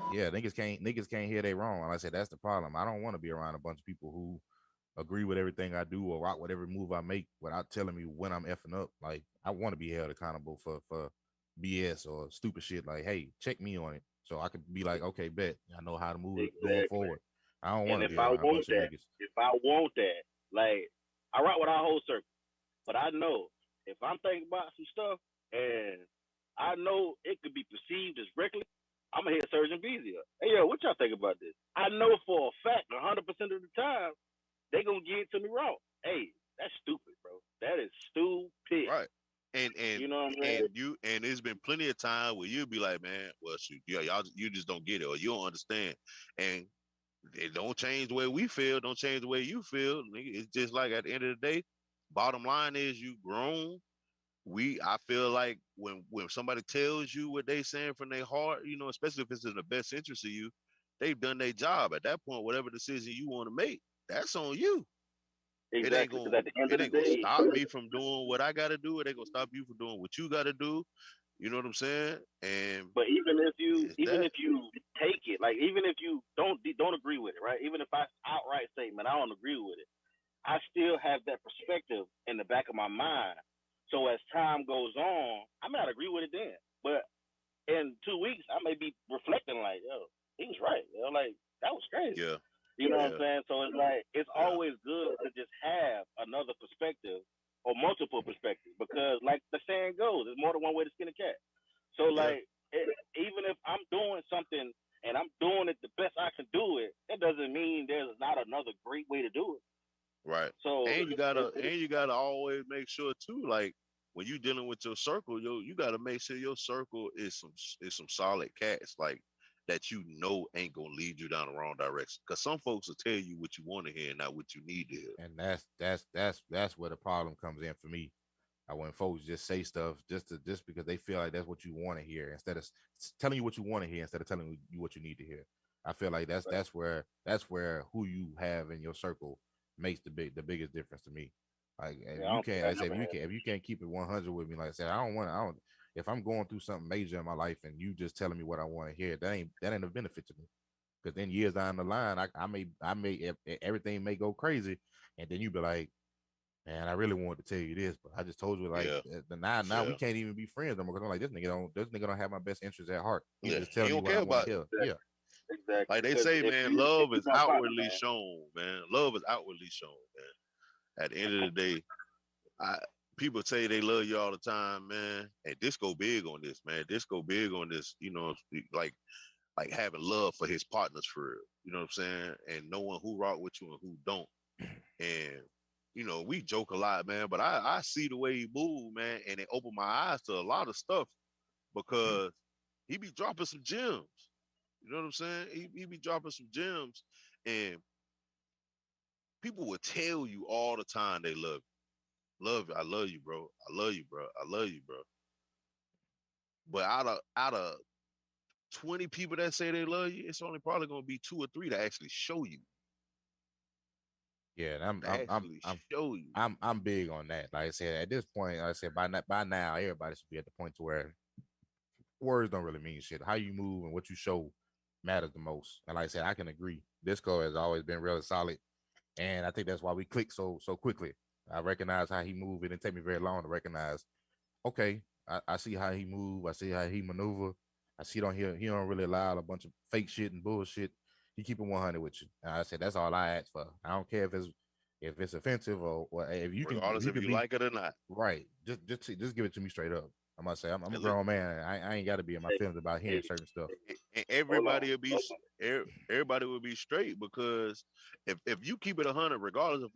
Yeah, niggas can't hear they wrong. And I said that's the problem. I don't want to be around a bunch of people who agree with everything I do or rock with every move I make without telling me when I'm effing up. Like I want to be held accountable for BS or stupid shit. Like, hey, check me on it so I could be like, okay, bet I know how to move it going
exactly.
forward. I don't want
And
to
if
be
I
around a
want
bunch of
that,
niggas.
like I rock with our whole circle. But I know if I'm thinking about some stuff and I know it could be perceived as reckless, I'm gonna hit Surgeon Beezy up. Hey yo, what y'all think about this? I know for a fact 100% of the time they gonna give it to me wrong. Hey, that's stupid, bro. That is stupid.
Right. And
You know what I'm saying?
and there's been plenty of time where you'll be like, man, well shoot, yeah, y'all you just don't get it or you don't understand. And it don't change the way we feel, don't change the way you feel. It's just like at the end of the day, bottom line is you grown. I feel like when somebody tells you what they saying from their heart, especially if it's in the best interest of you, they've done their job. At that point, whatever decision you want to make, that's on you. It ain't
Exactly.
gonna
Because at the end
it
of the
ain't gonna
day,
stop me from doing what I gotta do. It ain't gonna stop you from doing what you gotta do. You know what I'm saying? And
but
it's
even
that.
if you take it, like even if you don't agree with it, right? Even if I outright say, man, I don't agree with it, I still have that perspective in the back of my mind. So as time goes on, I may not agree with it then, but in 2 weeks, I may be reflecting like, yo, he was right. Like that was crazy.
Yeah,
You know what
yeah,
I'm saying? So it's like it's
yeah,
always good to just have another perspective or multiple perspectives because, like the saying goes, there's more than one way to skin a cat. So
yeah.
like, even if I'm doing something and I'm doing it the best I can do it, that doesn't mean there's not another great way to do it.
Right.
So
And you gotta always make sure too, like when you dealing with your circle, you gotta make sure your circle is some solid cats, like that ain't gonna lead you down the wrong direction. Cause some folks will tell you what you want to hear, not what you need to hear.
And that's where the problem comes in for me. When folks just say stuff just because they feel like that's what you want to hear instead of telling you what you want to hear instead of telling you what you need to hear. I feel like that's where who you have in your circle makes the biggest difference to me. Like if
yeah, I
you
don't think
can't,
I
I say
never had.
if you can't keep it 100 with me, like I said, I don't. If I'm going through something major in my life and you just telling me what I want to hear, that ain't a benefit to me. Because then years down the line, I may everything may go crazy, and then you be like, Man, I really wanted to tell you this, but I just told you like
Yeah,
now we
yeah,
can't even be friends no more. Cause I'm like this nigga don't have my best interests at heart. He's
yeah.
just
He
telling me
don't
what I
care
want
about
to hear. Yeah,
Exactly.
like they
Because
say,
if
man.
you
Love is
my partner,
outwardly
man,
shown, man. Love is outwardly shown, man. At the end of the day, I people say they love you all the time, man. And Disco big on this, man. Disco big on this, like having love for his partners for real. You know what I'm saying? And knowing who rock with you and who don't. And we joke a lot, man, but I see the way he move, man, and it opened my eyes to a lot of stuff because he be dropping some gems. You know what I'm saying? He be dropping some gems, and people will tell you all the time they love you. Love you. I love you, bro. I love you, bro. I love you, bro. But out of 20 people that say they love you, it's only probably gonna be two or three that actually show you.
yeah. And
That actually show you.
I'm big on that. Like I said, at this point, like I said by now, everybody should be at the point to where words don't really mean shit. How you move and what you show matters the most. And like I said, I can agree. Disco has always been really solid, and I think that's why we click so quickly. I recognize how he moved. It didn't take me very long to recognize. Okay, I see how he move. I see how he maneuver. I see don't hear he don't really allow a bunch of fake shit and bullshit. He keep it 100 with you. And I said that's all I ask for. I don't care if it's offensive or if
Regardless
you
if
can
you
be
like it or not.
right. Just give it to me straight up. I'm gonna say I'm a
And look,
grown man. I ain't got to be in my
hey,
feelings about hearing
hey,
certain stuff.
and
hold on,
everybody will be straight because if you keep it 100, regardless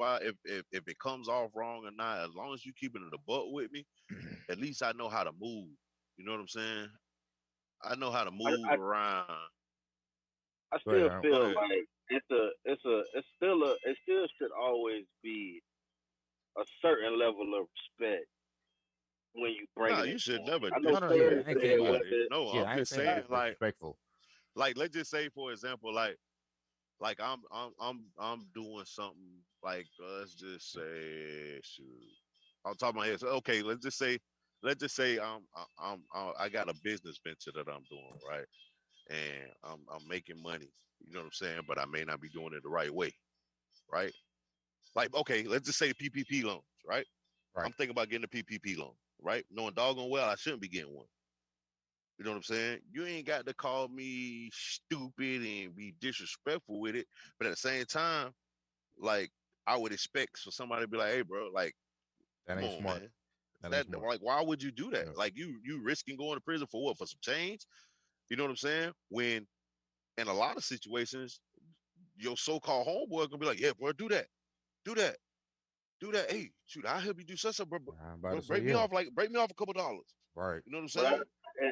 if it comes off wrong or not, as long as you keep it in the butt with me, at least I know how to move. You know what I'm saying? I know how to move
I
around.
I
Go ahead,
still
Aaron.
Go
feel
ahead.
like it still should always be a certain level of respect when you
No,
bringing
you
it to
should
them.
never
I know
No, no, yeah,
certain
I ain't
disrespect
saying
said
yeah,
what
nobody.
the
No,
yeah.
I'm
I ain't
just
saying
saying
disrespectful.
like let's just say for example, like I'm doing something like let's just say shoot. On top of my head. So okay, let's just say I got a business venture that I'm doing, right? And I'm making money. You know what I'm saying? But I may not be doing it the right way, right? Like, okay, let's just say PPP loans, right?
Right.
I'm thinking about getting a PPP loan, right? Knowing doggone well I shouldn't be getting one. You know what I'm saying? You ain't got to call me stupid and be disrespectful with it, but at the same time, like I would expect for somebody to be like, "Hey, bro, like,
That
come
ain't
on,
smart.
man."
That ain't
That
smart.
like, why would you do that?
Yeah.
Like, you risking going to prison for what? For some change? You know what I'm saying? When in a lot of situations, your so-called homeboy gonna be like, "Yeah, bro, do that, do that, do that. Hey, shoot, I'll help you do such a bro,
I'm about
bro,
to say
break me off a couple dollars."
right.
You know what I'm
but I,
saying?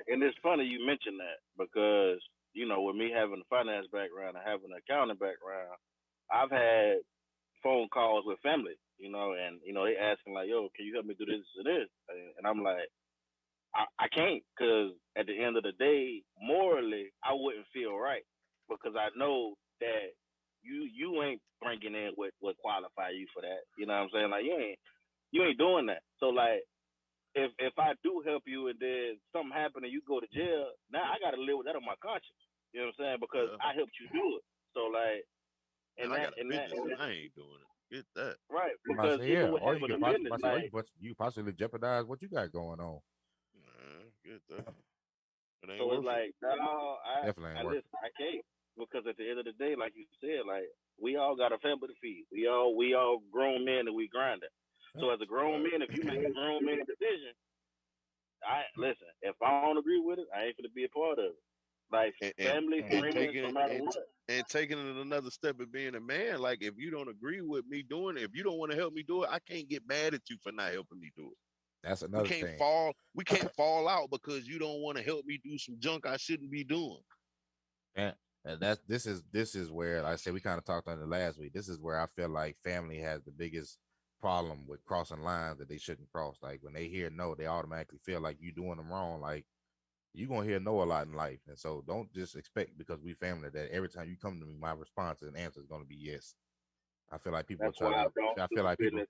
and it's funny you mentioned that because with me having a finance background and having an accounting background, I've had phone calls with family, and they asking like, "Yo, can you help me do this and this?" And I'm like, I can't because at the end of the day, morally, I wouldn't feel right because I know that you ain't bringing in what qualify you for that. You know what I'm saying? Like you ain't doing that. So like if I do help you and then something happen and you go to jail, now I got to live with that on my conscience. You know what I'm saying? Because
Yeah.
I helped you do it. So like
Man,
and
I
that
got a
and that
business
and
and
that,
I ain't doing it. Get that.
right
I'm about to
because
say yeah.
even with
Or you
having
could
a business,
possibly,
like
you possibly jeopardize what you got going on.
Man, get that. It ain't
so it's
worth it.
like no,
Definitely ain't
I
worth
listen, I can't because at the end of the day, like you said, like we all got a family to feed. We all grown men and we grinding.
it.
So as a grown
Right.
man, if you make a grown man decision, I listen. If I don't agree with it, I ain't gonna be a part of it. Like
and and,
family,
and
friends,
taking
no
it
matter what.
and taking it another step of being a man. Like if you don't agree with me doing it, if you don't want to help me do it, I can't get mad at you for not helping me do it.
That's
We
another
can't
thing.
fall we can't fall out because you don't want to help me do some junk I shouldn't be doing.
And, and that's this is where like I said we kind of talked on it last week. This is where I feel like family has the biggest problem with crossing lines that they shouldn't cross. Like when they hear no, they automatically feel like you doing them wrong. Like you're gonna hear no a lot in life. And so don't just expect because we family that every time you come to me, my response and answer is gonna be yes. I feel like people
That's
try
why I
to
don't
I
do
feel like people
business.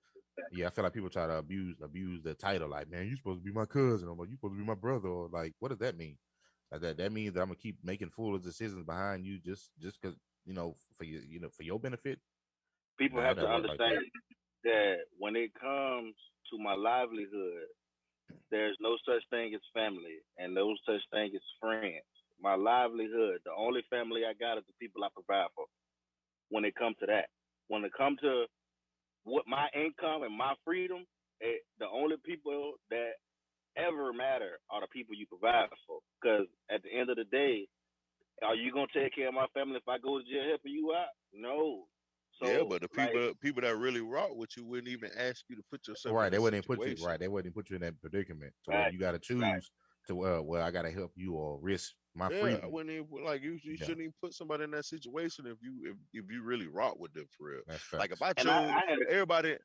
yeah, I feel like people try to abuse the title. Like, man, you supposed to be my cousin, or you supposed to be my brother, or like, what does that mean? Like that means that I'm gonna keep making foolish decisions behind you just because for your benefit.
People
Nah, it
have to
don't work like that.
understand. that when it comes to my livelihood, there's no such thing as family and no such thing as friends. My livelihood, the only family I got is the people I provide for. When it comes to that, when it comes to what my income and my freedom, the only people that ever matter are the people you provide for. Because at the end of the day, are you gonna take care of my family if I go to jail helping you out? No.
Yeah,
So
but the
like,
people that really rock with you wouldn't even ask you to put yourself
Right,
in
they
a
wouldn't put you
situation.
right. They wouldn't put you in that predicament to where
right,
you got to
right.
choose to well, I got to help you or risk my
Yeah, I
freedom.
wouldn't even like you
Yeah,
shouldn't even put somebody in that situation if you really rock with them for real.
that's
Like if
facts.
I
And I,
chose
I had
everybody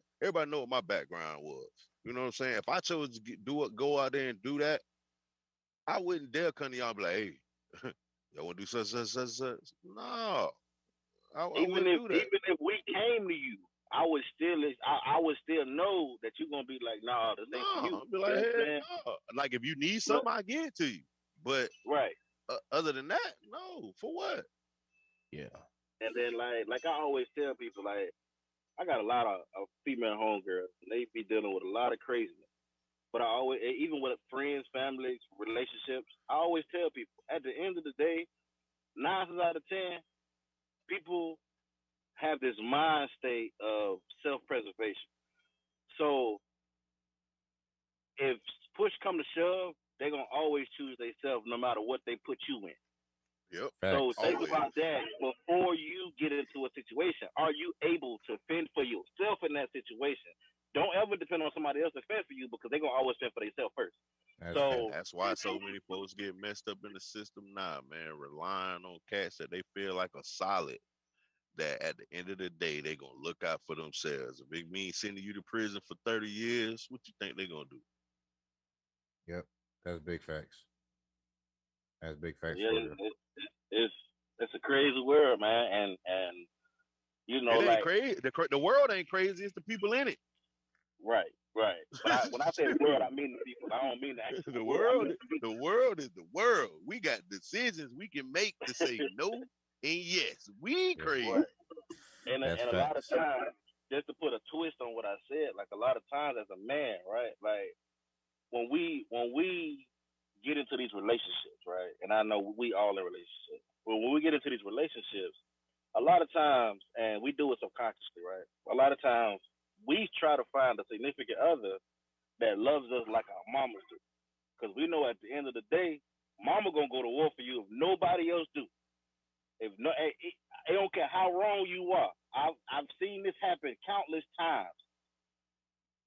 know what my background was. You know what I'm saying? If I chose to go out there and do that, I wouldn't dare come to y'all and be like, hey, y'all want to do such. No, I
even
wouldn't
if
do that.
even if we came to you, I would still know that you're gonna be like, nah, this
No,
ain't for you.
I'd be
You
like,
know what I'm
hey,
saying?
no. Like if you need
But
something, I get it to you. But
right.
other than that, no. For what?
Yeah,
And then like I always tell people, like I got a lot of female homegirls, and they be dealing with a lot of craziness. But I always, even with friends, families, relationships, I always tell people at the end of the day, 9 out of 10 people have this mind state of self-preservation. So if push come to shove, they're gonna always choose themselves no matter what they put you in.
Yep,
So
facts.
think
always.
about that before you get into a situation. Are you able to fend for yourself in that situation? Don't ever depend on somebody else to fend for you because they're gonna always fend for themselves first.
That's
And
facts.
So
that's why so many folks get messed up in the system now, man, relying on cats that they feel like a solid. That at the end of the day, they gonna look out for themselves. If it means sending you to prison for 30 years, what you think they gonna do?
Yep, that's big facts. That's big facts
yeah,
for real.
it's it's a crazy world, man, and you know,
It ain't
like
crazy. The world ain't crazy. It's the people in it.
right, right. But when I say the world, I mean the people. I don't mean the
the
actual world. I
world,
mean the
the
people.
world is the world. We got decisions we can make to say no and yes. We
Yeah,
crazy.
Right. And
that's
a lot of
facts.
times, just to put a twist on what I said, like a lot of times as a man, right? Like when we get into these relationships, right? And I know we all in relationships. But when we get into these relationships, a lot of times, and we do it subconsciously, right? A lot of times we try to find a significant other that loves us like our mamas do. Because we know at the end of the day, mama gonna go to war for you if nobody else do. If no, it don't care how wrong you are. I've seen this happen countless times.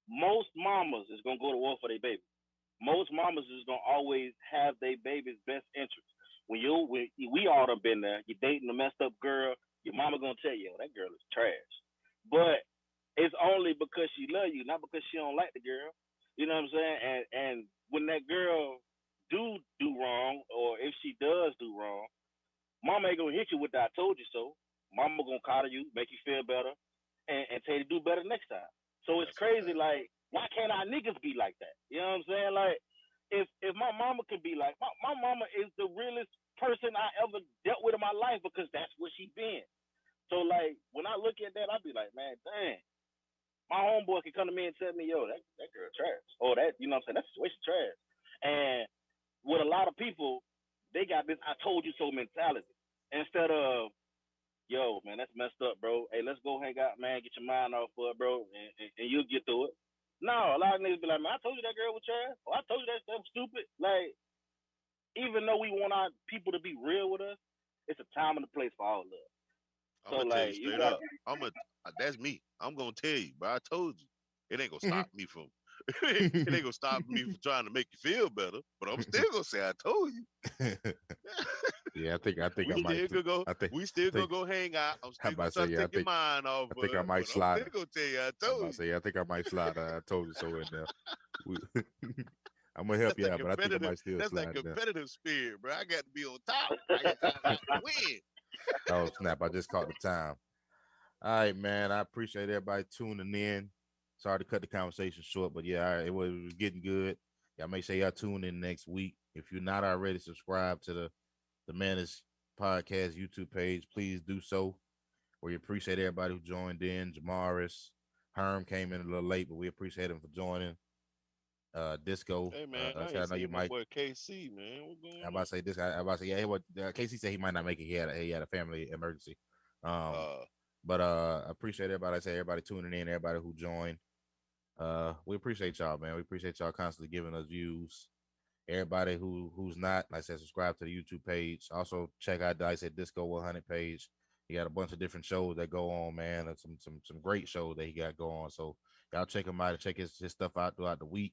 Most mamas is gonna go to war for their baby. Most mamas is gonna always have their baby's best interest. When we all done been there, you dating a messed up girl, your mama gonna tell you, oh, that girl is trash. But it's only because she love you, not because she don't like the girl. You know what I'm saying? And when that girl do wrong, or if she does do wrong, mama ain't gonna hit you with that "I told you so." Mama gonna coddle you, make you feel better, and tell you to do better next time. So it's
That's a
crazy.
fact.
Like, why can't our niggas be like that? You know what I'm saying? Like, if my mama can be like my mama is the realest person I ever dealt with in my life because that's what she been. So like when I look at that, I be like, man, dang, my homeboy can come to me and tell me, yo, that girl trash, or that you know what I'm saying, that situation trash. And with a lot of people, they got this "I told you so" mentality instead of yo, man, that's messed up, bro. Hey, let's go hang out, man. Get your mind off of it, bro, and you'll get through it. No, a lot of niggas be like, man, I told you that girl was trash. Or I told you that stuff was stupid. Like, even though we want our people to be real with us, it's a time and a place for all of us.
I'm
So,
gonna tell you
like, you
straight
got,
up. That's me. I'm gonna tell you, but I told you. It ain't gonna stop me from it ain't gonna stop me from trying to make you feel better, but I'm still gonna say I told you.
Yeah, I think
we
I might.
still gonna go.
I think
We still
I
gonna
think
go hang out. I'm
I
still
about
gonna
to say
try to
yeah.
take your mind off
I
of
think I
it,
might
but I'm
slide.
still gonna tell you I
I'm about
told
to
you.
say I think I might slide. I told you so in there. We, I'm gonna help
That's
you
that
out, but I think I
competitive.
might still
That's that
slide in there.
competitive spirit, bro. I got to be on top. I got to win.
Oh snap! I just caught the time. All right, man. I appreciate everybody tuning in. Sorry to cut the conversation short, but yeah, all right, it was getting good. Y'all make sure y'all tune in next week. If you're not already subscribed to the Mannish Podcast YouTube page, please do so. We appreciate everybody who joined in. Jamaris, Herm came in a little late, but we appreciate him for joining. Disco.
Hey man,
I
I
said I
ain't
know you
seen my
might.
boy KC, man. What's
I'm
going
about
on?
to say this. I'm about to say yeah. Casey said he might not make it. He had a family emergency. Um, but I appreciate everybody. I say everybody tuning in, everybody who joined. We appreciate y'all, man. We appreciate y'all constantly giving us views. Everybody who's not, like I said, subscribe to the YouTube page. Also check out like I said DISCO100 page. He got a bunch of different shows that go on, man, and some great shows that he got going. So y'all check him out and check his stuff out throughout the week.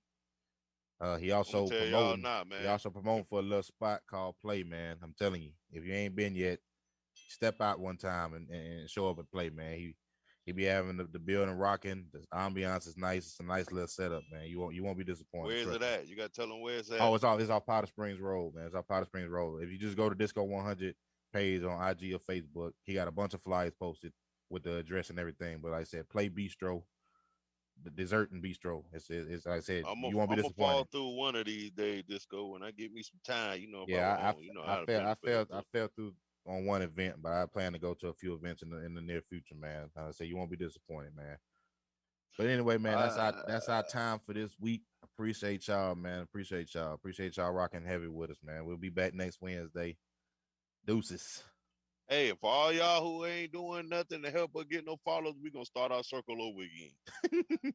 He
I'm gonna
also
tell y'all
promoting.
now,
He
man.
also promoting for a little spot called Play, man. I'm telling you, if you ain't been yet, step out one time and show up and play, man. He be having the building rocking. The ambiance is nice. It's a nice little setup, man. You won't be disappointed.
Where is
Trust
it
me.
at? You gotta tell them where it's at.
Oh, it's off Powder Springs Road, man. It's off Powder Springs Road. If you just go to DISCO100 page on IG or Facebook, he got a bunch of flyers posted with the address and everything. But like I said, Play Bistro, the dessert and bistro. It's like I said, you won't be
I'm gonna fall
disappointed.
through one of these days, Disco. When I get me some time, you know, if I
Yeah,
was home, you know
I
how to
felt
been fell
I
through.
fell through on one event, but I plan to go to a few events in the near future, man. So you won't be disappointed, man. But anyway, man, that's our time for this week. Appreciate y'all, man. Appreciate y'all. Appreciate y'all rocking heavy with us, man. We'll be back next Wednesday. Deuces.
Hey, for all y'all who ain't doing nothing to help us get no followers, we gonna start our circle over again.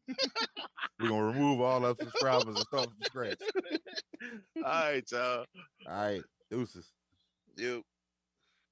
We're gonna remove all our subscribers and start from scratch.
All right, y'all.
All right, deuces.
Yep.